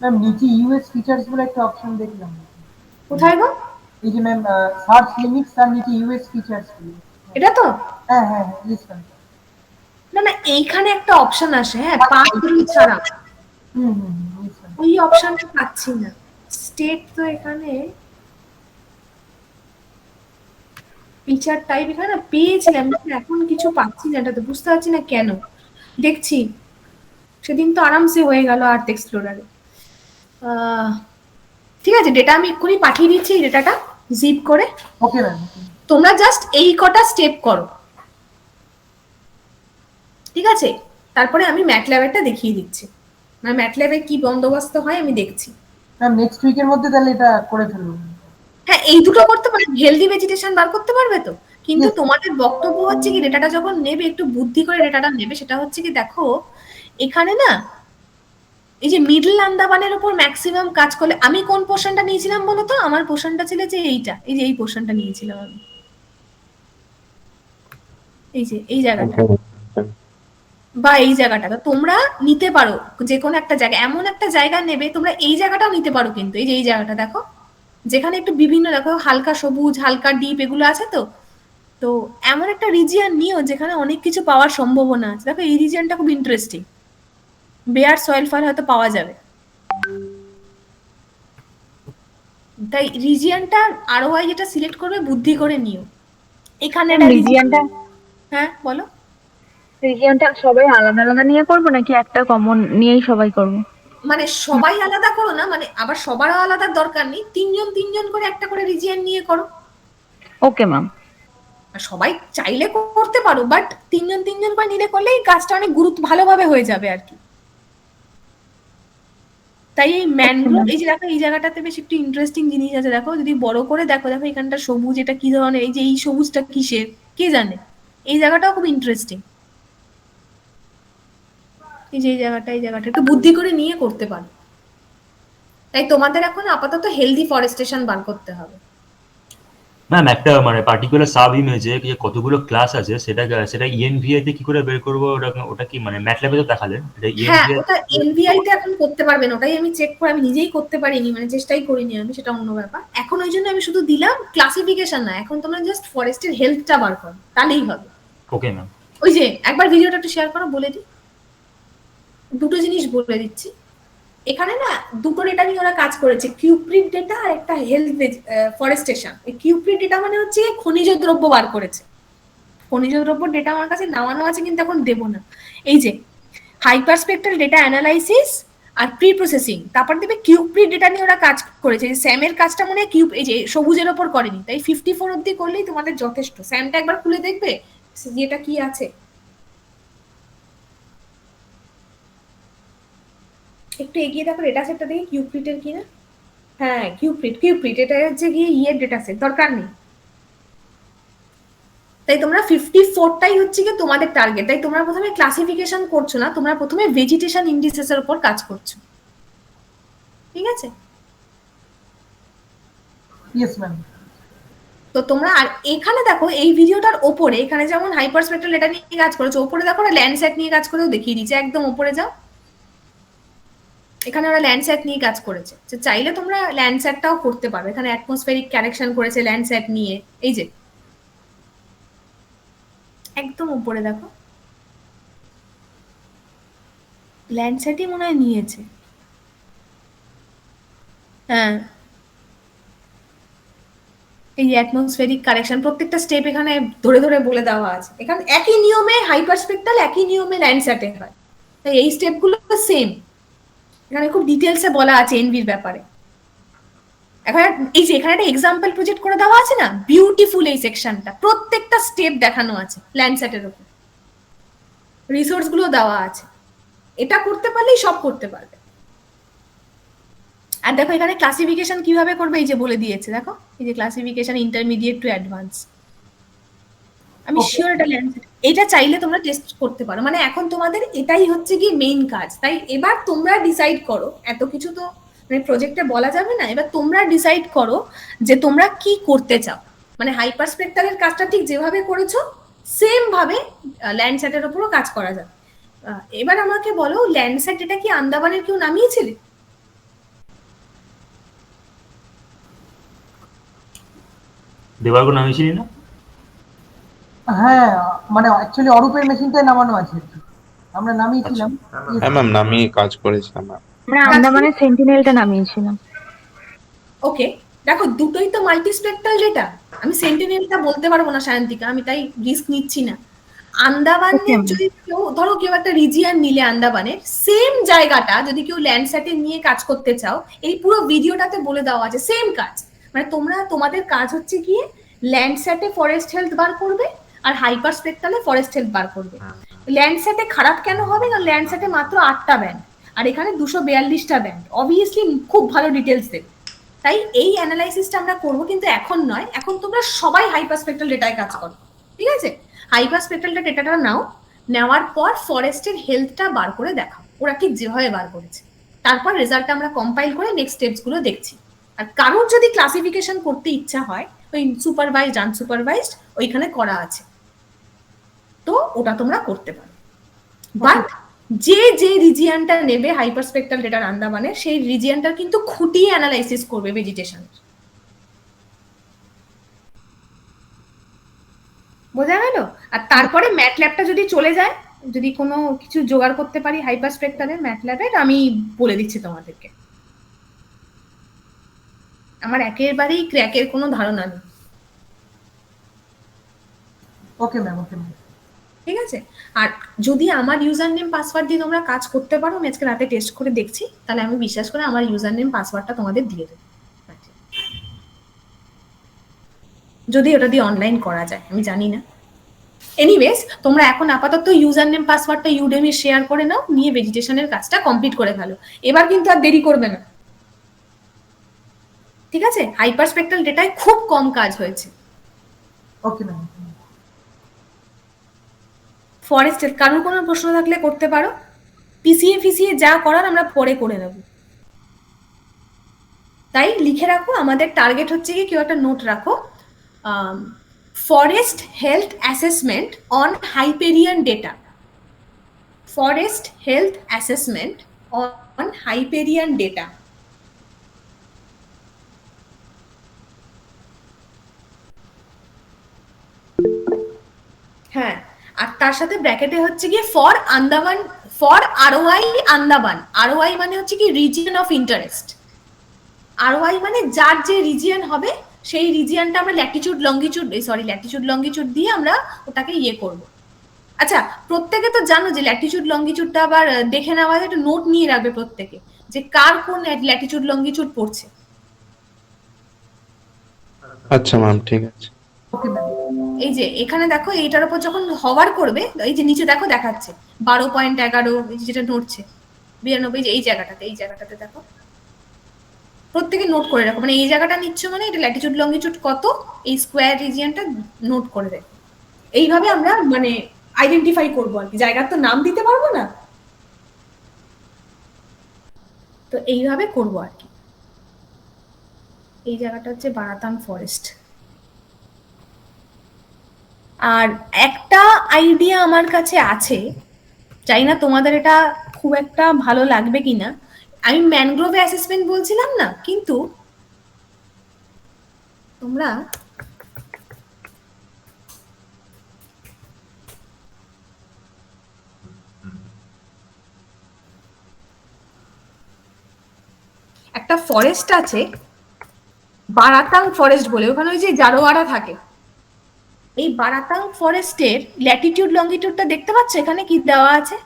ম্যাম নিচে ইউএস ফিচার্স বলে একটা অপশন দেখলাম। কোথায় গো? এই যে ম্যাম সার্চ লিমিটস আর নিচে ইউএস ফিচার্স। এটা তো হ্যাঁ হ্যাঁ হ্যাঁ, ইয়েস ম্যাম। না না, এইখানে একটা অপশন আসে, হ্যাঁ, পাস থ্রু ছাড়া, ইয়েস ম্যাম। ওই অপশনটা পাচ্ছি না। স্টেট তো এখানে ফিচার টাইপ এখানে না পেয়েছিলাম, কিন্তু এখন কিছু পাচ্ছি না, এটা তো বুঝতে পারছি না কেন। দেখছি, সেদিন তো আরামসে হয়ে গেল আর্থ এক্সপ্লোরারে। ঠিক আছে, ডেটা আমি এক্ষুনি পাঠিয়ে দিচ্ছি, এই ডেটাটা জিপ করে। Okay ma'am. তোমরা জাস্ট এই কটা স্টেপ করো, ঠিক আছে? তারপরে আমি ম্যাটল্যাবেরটা দেখিয়ে দিচ্ছি, মানে ম্যাটল্যাবে কি বন্দোবস্ত হয় আমি দেখছি। ম্যাম নেক্সট উইকের মধ্যে তাহলে এটা করে ফেলবো। হ্যাঁ, এই দুটো করতে পারবে, হেলদি ভেজিটেশন বার করতে পারবে তো। কিন্তু তোমাদের বক্তব্য হচ্ছে কি, ডেটাটা যখন নেবে একটু বুদ্ধি করে ডেটাটা নেবে। সেটা হচ্ছে কি, দেখো এখানে না এই যে মিডল আন্দামানের উপর ম্যাক্সিমাম কাজ করলে, আমি কোন পোর্শনটা নিয়েছিলাম বলো তো? আমার পোর্শনটা ছিল যে এইটা, এই যে এই পোর্শনটা নিয়েছিলাম আমি, এই যে এই জায়গাটা বা এই জায়গাটা। তো তোমরা নিতে পারো যে কোনো একটা জায়গা, এমন একটা জায়গা নেবে তোমরা, এই জায়গাটাও নিতে পারো কিন্তু, এই যে এই জায়গাটা দেখো, যেখানে একটু বিভিন্ন দেখো হালকা সবুজ হালকা ডিপ এগুলো আছে। তো তো এমন একটা রিজিয়ন নিও যেখানে অনেক কিছু পাওয়ার সম্ভাবনা আছে। দেখো এই রিজিয়নটা খুব ইন্টারেস্টিং, বেয়ার সয়েল ফয়েল হয়তো পাওয়া যাবে। তাই রিজিয়নটা আরওআই যেটা সিলেক্ট করবে বুদ্ধি করে নিও। এখানে রিজিয়নটা, হ্যাঁ বলো। রিজিয়নটা সবাই আলাদা আলাদা নিয়ে করবো নাকি একটা কমন নিয়েই সবাই করবো? মানে সবাই আলাদা করো না, মানে আবার সবারও আলাদা দরকার নেই, তিনজন তিনজন করে একটা করে রিজিয়ন নিয়ে করো। Okay ma'am. সবাই চাইলে করতে পারো, বাট তিনজন তিনজন করে নিলে করলেই কাজটা অনেক গুরুত্ব ভালোভাবে হয়ে যাবে আর কি। তাই এই ম্যানগ্রোভ, এই যে দেখো এই জায়গাটাতে বেশ একটু ইন্টারেস্টিং জিনিস আছে। দেখো যদি বড় করে দেখো, দেখো এখানটা সবুজ, এটা কি ধরনের, এই যে এই সবুজটা কিসের কে জানে। এই জায়গাটাও খুব ইন্টারেস্টিং, এই যে এই জায়গাটা একটু বুদ্ধি করে নিয়ে করতে পারো। তাই তোমাদের এখন আপাতত হেলদি ফরেস্টেশন বার করতে হবে। ম্যাম একটা মানে পার্টিকুলার সাব ইমেজে যে কতগুলো ক্লাস আছে সেটা ইএনভিআই তে কি করে বের করব? ওটা কি মানে ম্যাটল্যাবে তো দেখালেন, এটা হ্যাঁ, ইএনভিআই ওটা এনভিআই তে এখন করতে পারবেন, ওটাই আমি চেক করে, আমি নিজেই করতে পারিনি, মানে চেষ্টাই করিনি আমি, সেটা অন্য ব্যাপার। এখন ওই জন্য আমি শুধু দিলাম ক্লাসিফিকেশন না, এখন তোমরা জাস্ট ফরেস্টের হেলথটা বার করো, তাহলেই হবে। Okay ma'am. ওই যে একবার ভিডিওটা একটু শেয়ার করো, বলে দিই দুটো জিনিস বলে দিচ্ছি। এখানে না দুটো ডেটা নিয়ে ওরা কাজ করেছে, কিউপ্রিট ডেটা আর একটা হেলথ ফরেস্টেশন। এই কিউপ্রিট ডেটা মানে হচ্ছে খনিজ দ্রব্য বার করেছে। খনিজ দ্রব্য ডেটা আমার কাছে নামানো আছে, কিন্তু এখন দেবো না। এই যে হাইপারস্পেক্ট্রাল ডেটা অ্যানালাইসিস আর প্রি প্রসেসিং, তারপর দেখবে কিউপ্রিট ডেটা নিয়ে ওরা কাজ করেছে। স্যামের কাজটা মনে হয় কিউব, এই যে সবুজের ওপর করেনি, তাই 54 অব্দি করলেই তোমাদের যথেষ্ট। স্যামটা একবার খুলে দেখবে যেটা কি আছে, একটু এগিয়ে দেখো ডেটা সেটটা দেখি কিউপ্রিটের কিনা। হ্যাঁ কিউপ্রিট এটা হচ্ছে গিয়ে ইয়ের ডেটা সেট, দরকার নেই। তাই তোমরা 54টাই হচ্ছে কি তোমাদের টার্গেট। তাই তোমরা প্রথমে ক্লাসিফিকেশন করছো না, তোমরা প্রথমে ভেজিটেশন ইন্ডিসেস এর উপর কাজ করছো, ঠিক আছে? Yes ma'am. তো তোমরা আর এখানে দেখো এই ভিডিওটার ওপরে, এখানে যেমন হাইপারস্পেক্ট্রাল ডেটা নিয়ে কাজ করেছে, ওপরে দেখো ওরা ল্যান্ডস্যাট নিয়ে কাজ করেও দেখিয়ে দিচ্ছে। একদম ওপরে যাও, এখানে ওরা ল্যান্ডস্যাট নিয়ে কাজ করেছে। চাইলে তোমরা ল্যান্ডস্যাটটাও করতে পারো, এখানে অ্যাটমসফেরিক কারেকশন করেছে ল্যান্ডস্যাট নিয়ে। এই যে একদম উপরে দেখো ল্যান্ডস্যাটই মনে হয় নিয়েছে। হ্যাঁ, এই অ্যাটমসফেরিক কারেকশন প্রত্যেকটা স্টেপ এখানে ধরে ধরে বলে দেওয়া আছে। এখানে একই নিয়মে হাইপারস্পেক্ট্রাল, একই নিয়মে ল্যান্ডস্যাটে হয়, তাই এই স্টেপগুলো সেম। এখানে খুব ডিটেলসে বলা আছে এনভির ব্যাপারে। এখন এই যে এখানে একটা এক্সাম্পল প্রজেক্ট করে দেওয়া আছে না, বিউটিফুল এই সেকশনটা, প্রত্যেকটা স্টেপ দেখানো আছে ল্যান্ডস্যাটের উপর, রিসোর্স গুলো দেওয়া আছে। এটা করতে পারলেই সব করতে পারবে। আর দেখো এখানে ক্লাসিফিকেশন কিভাবে করবে এই যে বলে দিয়েছে, দেখো এই যে ক্লাসিফিকেশন ইন্টারমিডিয়েট টু অ্যাডভান্স। আমি শিওর এটা ল্যান্ডস্যাট, এটা চাইলে তোমরা টেস্ট করতে পারো। মানে এখন তোমাদের এটাই হচ্ছে কি মেইন কাজ। তাই এবার তোমরা ডিসাইড করো, এত কিছু তো মানে প্রজেক্টে বলা যাবে না, এবার তোমরা ডিসাইড করো যে তোমরা কি করতে চাও। মানে হাইপারস্পেক্ট্রালের কাজটা ঠিক যেভাবে করেছো সেম ভাবে ল্যান্ডস্যাটের উপরও কাজ করা যাবে। এবার আমাকে বলো, ল্যান্ডস্যাট এটা কি আন্দামানের কেউ নামিয়েছিলে? দেবার্গ নামিয়েছিলি না? হ্যাঁ মানে অ্যাকচুয়ালি অরূপের মেশিনটাই নামানো আছে আর কি। আমরা নামিয়েছিলাম। হ্যাঁ ম্যাম, আমি কাজ করেছিলাম ম্যাম। আমরা আন্দামানের সেন্টিনেলটা নামিয়েছিলাম। ওকে, দেখো দুটোই তো মাল্টিস্পেক্ট্রাল ডেটা। আমি সেন্টিনেলটা বলতে পারবো না সায়ন্তিকা, আমি তাই রিস্ক নিচ্ছি না। আন্দামানের Okay. যদি কেউ একটা রিজিয়ন নিলে আন্দামানের সেম জায়গাটা যদি কেউ ল্যান্ডস্যাটে নিয়ে কাজ করতে চাও, এই পুরো ভিডিওটাতে বলে দেওয়া আছে সেম কাজ। মানে তোমাদের কাজ হচ্ছে গিয়ে ল্যান্ডস্যাটে ফরেস্ট হেলথ বার করবে আর হাইপারস্পেক্ট্রালে ফরেস্ট হেলথ বার করবে। ল্যান্ডস্যাটে খারাপ কেন হবে না, ল্যান্ডস্যাটে মাত্র 8টা ব্যান্ড আর এখানে 242টা ব্যান্ড, অবভিয়াসলি খুব ভালো ডিটেলস দেবে। তাই এই অ্যানালাইসিসটা আমরা করবো, কিন্তু এখন নয়, এখন তোমরা সবাই হাইপারস্পেক্ট্রাল ডেটায় কাজ করো, ঠিক আছে? হাইপারস্পেক্ট্রাল ডেটাটা নাও, নেওয়ার পর ফরেস্টের হেলথটা বার করে দেখাও ওরা ঠিক যেভাবে বার করেছে। তারপর রেজাল্টটা আমরা কম্পাইল করে নেক্সট স্টেপস গুলো দেখছি। আর কারোর যদি ক্লাসিফিকেশন করতে ইচ্ছা হয়, ওই সুপারভাইজড আনসুপারভাইজড ওইখানে করা আছে, তো ওটা তোমরা করতে পারো। বাট যে রিজিয়নটা নেবে হাইপারস্পেক্ট্রাল ডেটার আন্দামানের, সেই রিজিয়নটার কিন্তু খুঁটিয়ে অ্যানালাইসিস করবে ভেজিটেশনের। বোঝা গেল? আর তারপরে ম্যাটল্যাবটা যদি চলে যায়, যদি কোনো কিছু জোগাড় করতে পারি হাইপারস্পেক্ট্রালের ম্যাটল্যাবের, আমি বলে দিচ্ছি তোমাদেরকে। আমার একেবারেই ক্র্যাকের কোনো ধারণা নেই, ওকে ম্যাম, ওকে ম্যাম। ঠিক আছে? আর যদি আমার ইউজার নেম পাসওয়ার্ড দিয়ে তোমরা কাজ করতে পারো, আমি আজকে রাতে টেস্ট করে দেখছি, তাহলে আমি বিশ্বাস করে আমার ইউজার নেম পাসওয়ার্ডটা তোমাদের দিয়ে দেবো, যদি ওটা দিয়ে অনলাইন করা যায়, আমি জানি না। এনিওয়েজ, তোমরা এখন আপাতত ইউজার নেম পাসওয়ার্ডটা ইউডেমি শেয়ার করে নাও, নিয়ে ভেজিটেশনের কাজটা কমপ্লিট করে ফেলো। এবার কিন্তু আর দেরি করবে না, ঠিক আছে? হাইপারস্পেক্ট্রাল ডেটায় খুব কম কাজ হয়েছে। Okay ma'am. ফরেস্টের কারোর কোনো প্রশ্ন থাকলে করতে পারো, পিসিএ যা করার আমরা পরে করে নেব। তাই লিখে রাখো, আমাদের টার্গেট হচ্ছে কি, কেউ একটা নোট রাখো, forest health assessment on Hyperion data. Forest health assessment on Hyperion data. হ্যাঁ, আর তার সাথে ব্র্যাকেটে হচ্ছে গিয়ে for Andaman, for ROI Andaman. ROI মানে হচ্ছে কি রিজিয়ন অফ ইন্টারেস্ট। আরওআই মানে যার যে রিজিয়ন হবে সেই রিজিয়নটা আমরা ল্যাটিটিউড লঙ্গিটিউড দিয়ে আমরা ওটাকে ইয়ে করব। আচ্ছা, প্রত্যেকে তো জানো যে ল্যাটিটিউড লঙ্গিটিউডটা আবার দেখে নেওয়া যায়, একটা নোট নিয়ে রাখবে প্রত্যেকে যে কার কোন ল্যাটিটিউড লঙ্গিটিউড পড়ছে। আচ্ছা ম্যাম, ঠিক আছে। Okay ma'am. এই যে এখানে দেখো, এইটার উপর যখন হভার করবে, এই যে নিচে দেখো দেখাচ্ছে 12.11, যেটা নড়ছে 92, যে এই জায়গাটাতে দেখো, প্রত্যেকে নোট করে রাখো। মানে এই জায়গাটা নিচ্ছ মানে এটা ল্যাটিটিউড লঙ্গিটিউড কত, এই স্কোয়ার রিজিয়নটা নোট করে রাখো। এইভাবে আমরা মানে আইডেন্টিফাই করবো আর কি, জায়গার তো নাম দিতে পারবো না, তো এইভাবে করবো আর কি। এই জায়গাটা হচ্ছে বারাতাং ফরেস্ট। আর একটা আইডিয়া আমার কাছে আছে, জানি না তোমাদের এটা খুব একটা ভালো লাগবে কিনা। আমি ম্যানগ্রোভে অ্যাসেসমেন্ট বলছিলাম না, কিন্তু তোমরা একটা ফরেস্ট আছে বারাতাং ফরেস্ট বলে, ওখানে ওই যে জারোয়ারা থাকে। এই বারাতাং ফরেস্টের ল্যাটিটিউড লঙ্গিটিউডটা দেখতে পাচ্ছ এখানে কি দেওয়া আছে?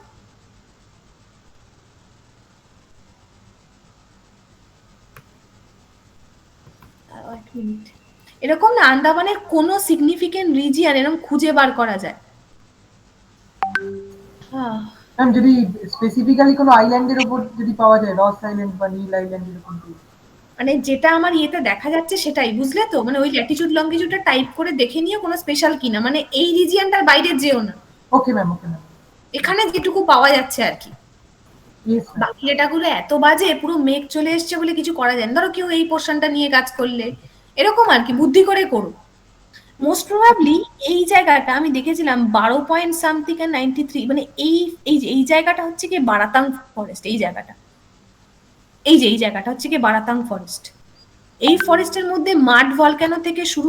এরকম না আন্দামানের কোন সিগনিফিকেন্ট রিজিয়ন এরকম খুঁজে বার করা যায়। ম্যাম যদি স্পেসিফিক্যালি কোনো আইল্যান্ডের উপর যদি পাওয়া যায়, রস আইল্যান্ড বা নীল আইল্যান্ড এরকম কি? মানে যেটা আমার ইয়েতে দেখা যাচ্ছে সেটাই, বুঝলে তো? মানে ওই ল্যাটিটিউড লঙ্গিটিউডটা টাইপ করে দেখে নিয়ে কোনো স্পেশাল কিনা, মানে এই রিজিয়নটার বাইরে যেও না, ওকে ম্যাম, ওকে ম্যাম। এখানে যেটুকু পাওয়া যাচ্ছে আর কি। Yes ma'am. বাকি ডেটাগুলো এত বাজে, পুরো মেঘ চলে এসছে বলে কিছু করা যায় না। ধরো কেউ এই পোর্শনটা নিয়ে কাজ করলে, এরকম আর কি, বুদ্ধি করে করো। মোস্ট প্রবাবলি এই জায়গাটা আমি দেখেছিলাম 12 পয়েন্ট সামথিং আর 93, মানে এই জায়গাটা হচ্ছে কি বারাতাং ফরেস্ট। এই জায়গাটা, এই জায়গাটা হচ্ছে কি বারাতাং ফরেস্ট। এই ফরেস্টের মধ্যে মাড ভলক্যানো থেকে শুরু,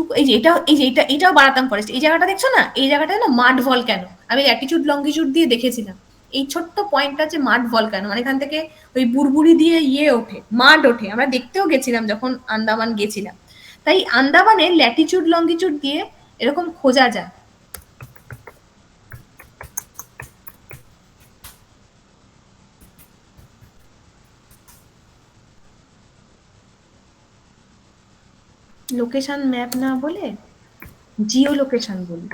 এটাও বারাতাং ফরেস্ট। এই জায়গাটা দেখছো না, এই জায়গাটা না মাড ভলক্যানো। আমি ল্যাটিটিউড লঙ্গিটিউড দিয়ে দেখেছিলাম। এই ছোট্ট পয়েন্টটা হচ্ছে মাড ভলক্যানো, মানে এখান থেকে ওই বুড়বুড়ি দিয়ে ওঠে, মাড ওঠে। আমরা দেখতেও গেছিলাম যখন আন্দামান গেছিলাম। তাই আন্দামানে ল্যাটিটিউড লঙ্গিটিউড দিয়ে এরকম খোঁজা যায়। লোকেশন ম্যাপ না বলে জিও লোকেশন বলি,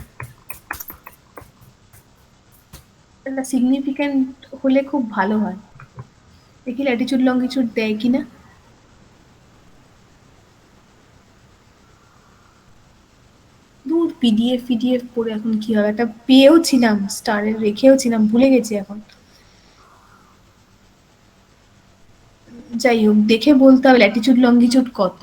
এটা সিগনিফিক্যান্ট হলে খুব ভালো হয়। দেখি ল্যাটিটিউড লঙ্গিটিউড দেয় কিনা। দূর পিডিএফ পড়ে এখন কি হবে, একটা পেয়েও ছিলাম, স্টারে রেখেও ছিলাম, ভুলে গেছি এখন। যাই হোক, দেখে বলতে হবে ল্যাটিটিউড লঙ্গিটিউড কত।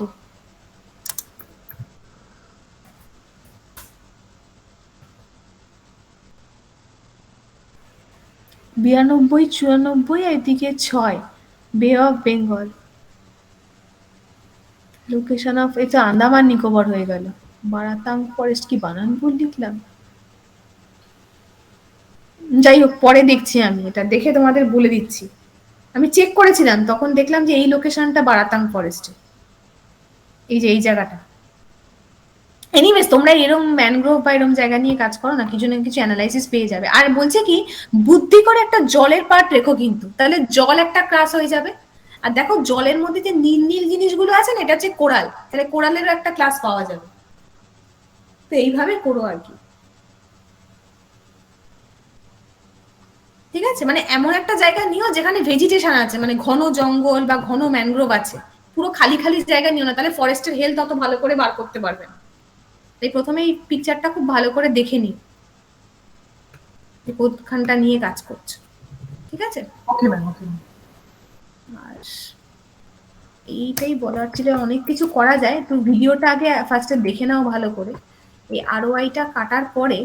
বিরানব্বই, চুরানব্বই, এদিকে 6, বে অফ বেঙ্গল। লোকেশন অফ, এটা আন্দামান নিকোবর হয়ে গেল। বারাতাং ফরেস্ট কি বানান ভুল লিখলাম? যাই হোক, পরে দেখছি, আমি এটা দেখে তোমাদের বলে দিচ্ছি। আমি চেক করেছিলাম, তখন দেখলাম যে এই লোকেশনটা বারাতাং ফরেস্টে, এই জায়গাটা। এনিওয়েজ, তোমরা এরকম ম্যানগ্রোভ বা এরকম জায়গা নিয়ে কাজ করো না, কিছু না কিছু অ্যানালাইসিস পেয়ে যাবে। আর বলছে কি, বুদ্ধি করে একটা জলের পার্ট রেখো, কিন্তু তাহলে জল একটা ক্লাস হয়ে যাবে। আর দেখো জলের মধ্যে যে নীল নীল জিনিসগুলো আছে না, এটা হচ্ছে কোরাল, তাহলে কোরালেরও একটা ক্লাস পাওয়া যাবে। তো এইভাবে করো আর কি, ঠিক আছে? মানে এমন একটা জায়গা নিও যেখানে ভেজিটেশন আছে, মানে ঘন জঙ্গল বা ঘন ম্যানগ্রোভ আছে। পুরো খালি খালি জায়গা নিও না, তাহলে ফরেস্টের হেলথ অত ভালো করে বার করতে পারবে না। তাই প্রথমে এই পিকচারটা খুব ভালো করে দেখে নিই যে কোনখানটা নিয়ে কাজ করছে, ঠিক আছে? ওকে ম্যাম, ওকে। আর এইটাই বলার ছিল। অনেক কিছু করা যায়, তো ভিডিওটা আগে ফার্স্টে দেখে নাও ভালো করে। এই আরওআইটা কাটার পরে,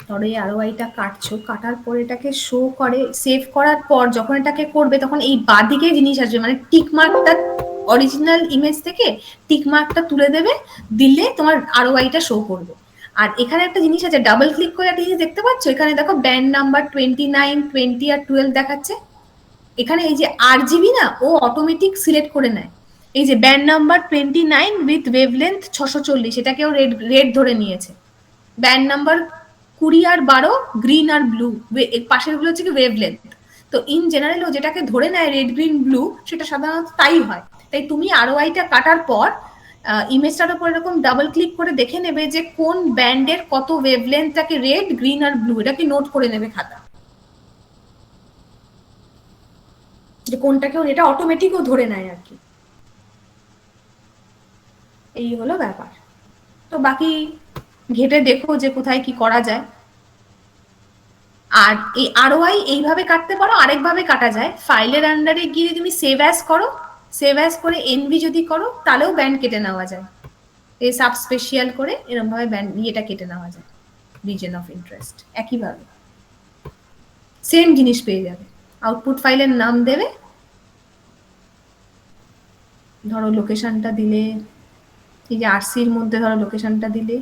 ধরো এই আরওআইটা কাটছো, কাটার পরে এটাকে শো করে, সেভ করার পর যখন এটাকে করবে তখন এই বাঁদিকে জিনিস আসবে, মানে টিক মার্কটা, অরিজিনাল ইমেজ থেকে টিক মার্কটা তুলে দেবে, দিলে তোমার আরওআইটা শো করবে। আর এখানে একটা জিনিস আছে, ডাবল ক্লিক করে একটা জিনিস দেখতে পাচ্ছ, এখানে দেখো ব্যান্ড নাম্বার 29, 20 আর 12 দেখাচ্ছে। এখানে এই যে আরজিবি না, ও অটোমেটিক সিলেক্ট করে নেয়। এই যে ব্যান্ড নাম্বার 29 উইথ ওয়েভলেন্থ 640, এটাকেও রেড ধরে নিয়েছে। ব্যান্ড নাম্বার 20 আর 12 গ্রিন আর ব্লু, পাশের গুলো হচ্ছে কি ওয়েভলেন্থ। তো ইন জেনারেল ও যেটাকে ধরে নেয় রেড, গ্রিন, ব্লু, সেটা সাধারণত তাই হয়। তাই তুমি আরওআইটা কাটার পর ইমেজটার উপর এরকম ডাবল ক্লিক করে দেখে নেবে যে কোন ব্যান্ডের কত ওয়েভলেন্থটাকে রেড, গ্রিন আর ব্লু, এটাকে নোট করে নেবে খাতা, যে কোনটাকেও, এটা অটোমেটিকও ধরে নেয় আর কি। এই হলো ব্যাপার। তো বাকি ঘেটে দেখো যে কোথায় কি করা যায়। আর এই আরওআই এইভাবে কাটতে পারো, আরেকভাবে কাটা যায়, ফাইলের আন্ডারে গিয়ে তুমি সেভ অ্যাজ করো, সেভ অ্যাজ করে এনভি যদি করো তাহলেও ব্যান্ড কেটে নেওয়া যায়। এই সাব স্পেশিয়াল করে এরকম ভাবে ব্যান্ড ইয়েটা কেটে নেওয়া যায়, রিজন অফ ইন্টারেস্ট। একইভাবে সেম জিনিস পেয়ে যাবে। আউটপুট ফাইলের নাম দেবে, ধরো লোকেশনটা দিলে, এই যে আরসির মধ্যে ধরো লোকেশনটা দিলে,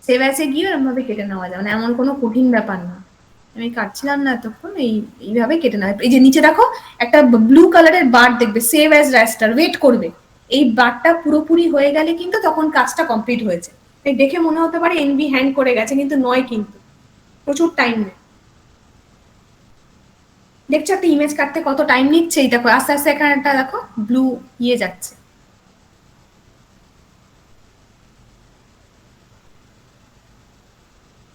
সেভ অ্যাসে গিয়ে এরকম ভাবে কেটে নেওয়া যায়, মানে এমন কোনো কঠিন ব্যাপার না। আমি কাটছিলাম না এতক্ষণ, এইভাবে কেটে নেওয়া। এই যে নিচে দেখো একটা ব্লু কালারের বার দেখবে, সেভ অ্যাজ রাস্টার, ওয়েট করবে। এই বারটা পুরোপুরি হয়ে গেলে কিন্তু তখন কাজটা কমপ্লিট হয়েছে। তাই দেখে মনে হতে পারে এনভি হ্যাং করে গেছে, কিন্তু নয়, কিন্তু প্রচুর টাইম নেয়। দেখছো একটা ইমেজ কাটতে কত টাইম নিচ্ছে, এই দেখো আস্তে আস্তে এখানে একটা দেখো ব্লু ইয়ে যাচ্ছে।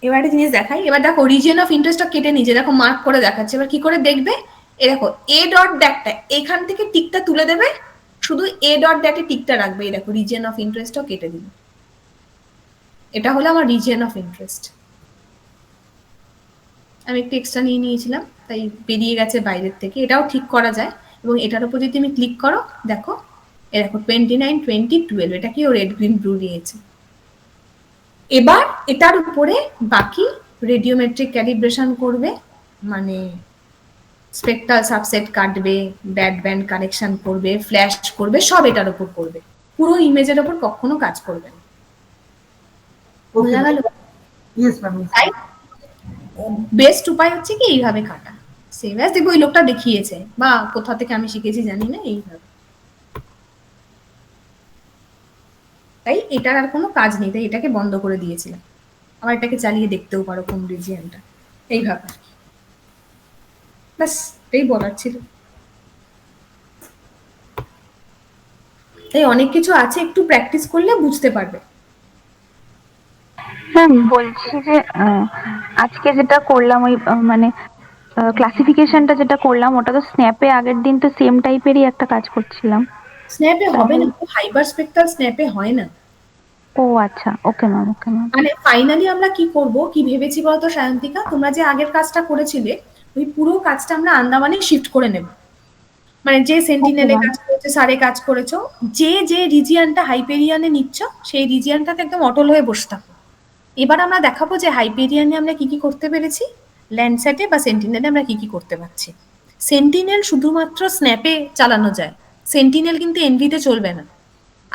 এবার একটা জিনিস দেখাই, এবার দেখো রিজিয়ন অফ ইন্টারেস্টটা কেটে নিচে দেখো মার্ক করে দেখাচ্ছে। এবার কি করে দেখবে, এ দেখো এ ডট ড্যাটটা এখান থেকে টিকটা তুলে দেবে, শুধু এ ডট ড্যাটে টিকটা রাখবে। এই দেখো রিজিয়ন অফ ইন্টারেস্টটাও কেটে দিল। এটা হলো আমার রিজিয়ন অফ ইন্টারেস্ট। আমি একটু এক্সট্রা নিয়ে নিয়েছিলাম, তাই বেরিয়ে গেছে বাইরের থেকে। এটাও ঠিক করা যায়, এবং এটার উপর যদি তুমি ক্লিক করো দেখো এ দেখো 29, 20, 12 এটা কি ও রেড গ্রিন ব্লু নিয়েছে। এবার এটার উপরে বাকি রেডিওমেট্রিক ক্যালিব্রেশন করবে, মানে স্পেকট্রাল সাবসেট কাটবে, ব্যাড ব্যান্ড কানেকশন করবে, ফ্ল্যাশ করবে, সব এটার উপর করবে। পুরো ইমেজের উপর কখনো কাজ করবে না। বোঝা গেল? Yes ma'am. তাই বেস্ট উপায় হচ্ছে কি এইভাবে কাটা। সেম অ্যাজ দেখবো ওই লোকটা দেখিয়েছে বা কোথা থেকে আমি শিখেছি জানি না, এইভাবে। তাই এটার আর কোনো কাজ নেই, তাই এটাকে বন্ধ করে দিয়েছিলাম। আবার এটাকে চালিয়ে দেখতেও পারো কোন রিজিয়নটা, এইভাবে। ব্যাস এই বলার ছিল। তাই অনেক কিছু আছে, একটু প্র্যাকটিস করলে বুঝতে পারবে। ম্যাম বলছি যে আজকে যেটা করলাম ওই মানে ক্লাসিফিকেশনটা যেটা করলাম ওটা তো স্ন্যাপে আগের দিন তো সেম টাইপেরই একটা কাজ করছিলাম। স্ন্যাপে হবে না, হাইপার স্পেক্ট্রাল স্ন্যাপে হয় না। ও আচ্ছা, ওকে ম্যাম, ওকে ম্যাম। মানে ফাইনালি আমরা কি করব, কি ভেবেছি বলতো সায়ন্তিকা, তোমরা যে আগের কাজটা করেছিলে ওই পুরো কাজটা আমরা আন্দামানে শিফট করে নেব। মানে যে সেন্টিনেলে কাজ করেছে, সারে কাজ করেছো, যে যে রিজিয়নটা হাইপেরিয়ানে নিচ্ছ সেই রিজিয়নটাতে একদম অটল হয়ে বসে থাকো। এবার আমরা দেখাবো যে হাইপেরিয়ানে আমরা কি কি করতে পেরেছি, ল্যান্ডস্যাটে বা সেন্টিনেলে আমরা কি কি করতে পারছি। সেন্টিনেল শুধুমাত্র স্ন্যাপে চালানো যায়, সেন্টিনেল কিন্তু এনভিতে চলবে না।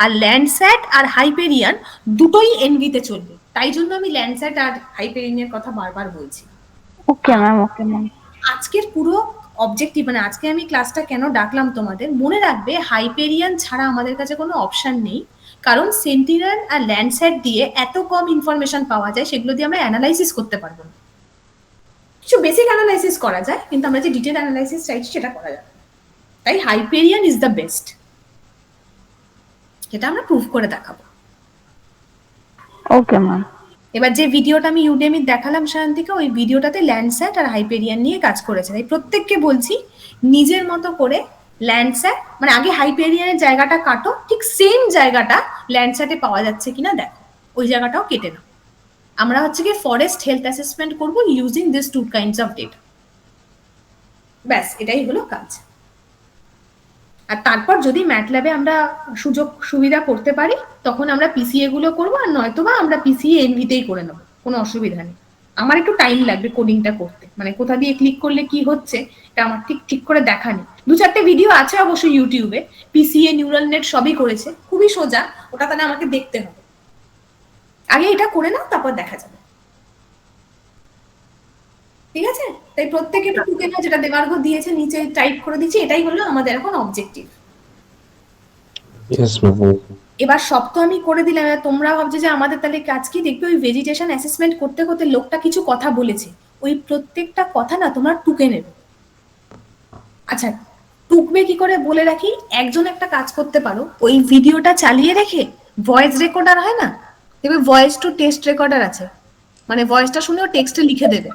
আর ল্যান্ডস্যাট আর হাইপেরিয়ান দুটোই এনভিতে চলবে, তাই জন্য আমি ল্যান্ডস্যাট আর হাইপেরিয়ানের কথা বারবার বলছি। ওকে ম্যাম, ওকে ম্যাম। আজকের পুরো অবজেক্টিভ, মানে আজকে আমি ক্লাসটা কেন ডাকলাম তোমাদের, মনে রাখবে হাইপেরিয়ান ছাড়া আমাদের কাছে কোনো অপশন নেই, কারণ সেন্টিনেল আর ল্যান্ডস্যাট দিয়ে এত কম ইনফরমেশন পাওয়া যায়, সেগুলো দিয়ে আমরা অ্যানালাইসিস করতে পারবো না। কিছু বেসিক অ্যানালাইসিস করা যায়, কিন্তু আমরা যে ডিটেল অ্যানালাইসিস চাইছি সেটা করা যাবে। তাই হাইপেরিয়ান ইজ দ্য বেস্ট, সেটা আমরা প্রুভ করে দেখাবো। Okay ma'am. এবার যে ভিডিওটা আমি ইউডেমি দেখালাম সায়ন্তিকা, ওই ভিডিওটাতে ল্যান্ডস্যাট আর হাইপেরিয়ান নিয়ে কাজ করেছে। তাই প্রত্যেককে বলছি নিজের মতো করে ল্যান্ডস্যাট, মানে আগে হাইপেরিয়ানের জায়গাটা কাটো, ঠিক সেম জায়গাটা ল্যান্ডস্যাটে পাওয়া যাচ্ছে কিনা দেখো, ওই জায়গাটাও কেটে নাও। আমরা হচ্ছে কি ফরেস্ট হেলথ অ্যাসেসমেন্ট করবো using this two kinds of data. ব্যাস এটাই হলো কাজ। আর তারপর যদি ম্যাটল্যাবে আমরা সুযোগ সুবিধা করতে পারি তখন আমরা পিসিএ গুলো করবো, আর নয়তোবা আমরা পিসিএ এনভিতেই করে নেবো, কোনো অসুবিধা নেই। আমার একটু টাইম লাগবে কোডিংটা করতে, মানে কোথা দিয়ে ক্লিক করলে কি হচ্ছে এটা আমার ঠিক করে দেখা নেই। 2-4টে ভিডিও আছে অবশ্যই ইউটিউবে, পিসিএ নিউরাল নেট সবই করেছে, খুবই সোজা, ওটা তাহলে আমাকে দেখতে হবে। আগে এটা করে নাও, তারপর দেখা যাবে। ঠিক আছে? তাই প্রত্যেকে একটু টুকে নাও, যেটা দেবার্ঘ দিয়েছে নিচে টাইপ করে দিচ্ছি, এটাই হলো আমাদের এখন অবজেক্টিভ। Yes ma'am. এবার সব তো আমি করে দিলাম, এবার তোমরা ভাবছো যে আমাদের তাহলে কাজ কি, দেখবে ওই ভেজিটেশন অ্যাসেসমেন্ট করতে করতে লোকটা কিছু কথা বলেছে, ওই প্রত্যেকটা কথা না তোমরা টুকে নেবে। আচ্ছা টুকবে কি করে বলে রাখি, একজন একটা কাজ করতে পারো, ওই ভিডিওটা চালিয়ে রেখে ভয়েস রেকর্ডার হয় না, দেখবে ভয়েস টু টেক্সট রেকর্ডার আছে, মানে ভয়েসটা শুনেও টেক্সটে লিখে দেবে।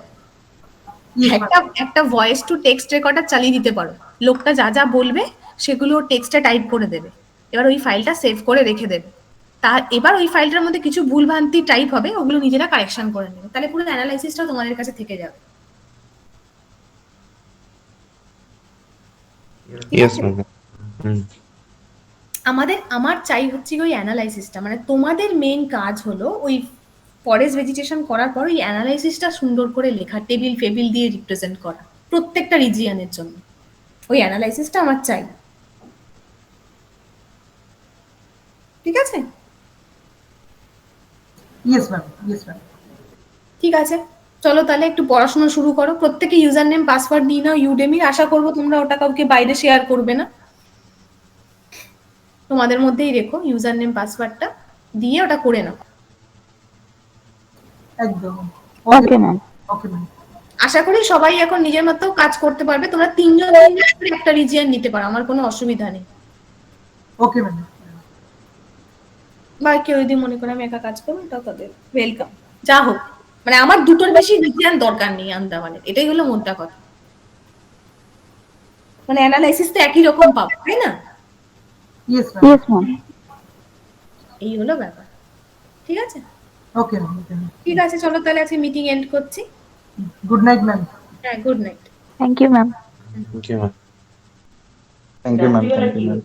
একটা ভয়েস টু টেক্সট রেকর্ডার চালিয়ে দিতে পারো, লোকটা যা যা বলবে সেগুলো টেক্সটে টাইপ করে দেবে, এবার ওই ফাইলটা সেভ করে রেখে দেবে। এবার ওই ফাইলটার মধ্যে কিছু ভুলভ্রান্তি টাইপ হবে, ওগুলো নিজেরা কারেকশন করে নেবে, তাহলে পুরো অ্যানালাইসিসটা তোমাদের কাছে থেকে যাবে। Yes ma'am. আমার চাই হচ্ছে ওই অ্যানালাইসিসটা, মানে তোমাদের মেইন কাজ হলো ওই ফরেস্ট ভেজিটেশন করার পর ওই অ্যানালাইসিসটা সুন্দর করে লেখা, টেবিল ফেবিল দিয়ে রিপ্রেজেন্ট করা প্রত্যেকটা রিজিয়নের জন্য, ওই অ্যানালাইসিসটা আমার চাই। ঠিক আছে? Yes ma'am, yes ma'am. ঠিক আছে, চলো তাহলে একটু পড়াশোনা শুরু করো। প্রত্যেকে ইউজার নেম পাসওয়ার্ড নিয়ে নাও ইউডেমির, আশা করবো তোমরা ওটা কাউকে বাইরে শেয়ার করবে না, তোমাদের মধ্যেই রেখো ইউজার নেম পাসওয়ার্ডটা দিয়ে ওটা করে নাও। একদম। ওকে ম্যাম। Okay ma'am. আশা করি সবাই এখন নিজের মতো কাজ করতে পারবে, তোমরা 3 জন একটা রিজিয়ন নিতে পারো, আমার কোনো অসুবিধা নেই। Okay ma'am. বা কেউ যদি মনে করে আমি একা কাজ করবো, এটাও তাদের ওয়েলকাম। যা হোক, মানে আমার দুটোর বেশি রিজিয়ন দরকার নেই আন্দামানের, এটাই হলো মোদ্দা কথা। মানে অ্যানালাইসিস তো একই রকম পাবো, তাই না? Yes ma'am. Yes ma'am. এই হলো ব্যাপার। ঠিক আছে? Okay ma'am, okay ma'am. ঠিক আছে, চলো তাহলে আজকে মিটিং এন্ড করছি। Good night ma'am. হ্যাঁ, good night. Thank you ma'am. Thank you ma'am. Thank you, ma'am. Thank you, ma'am.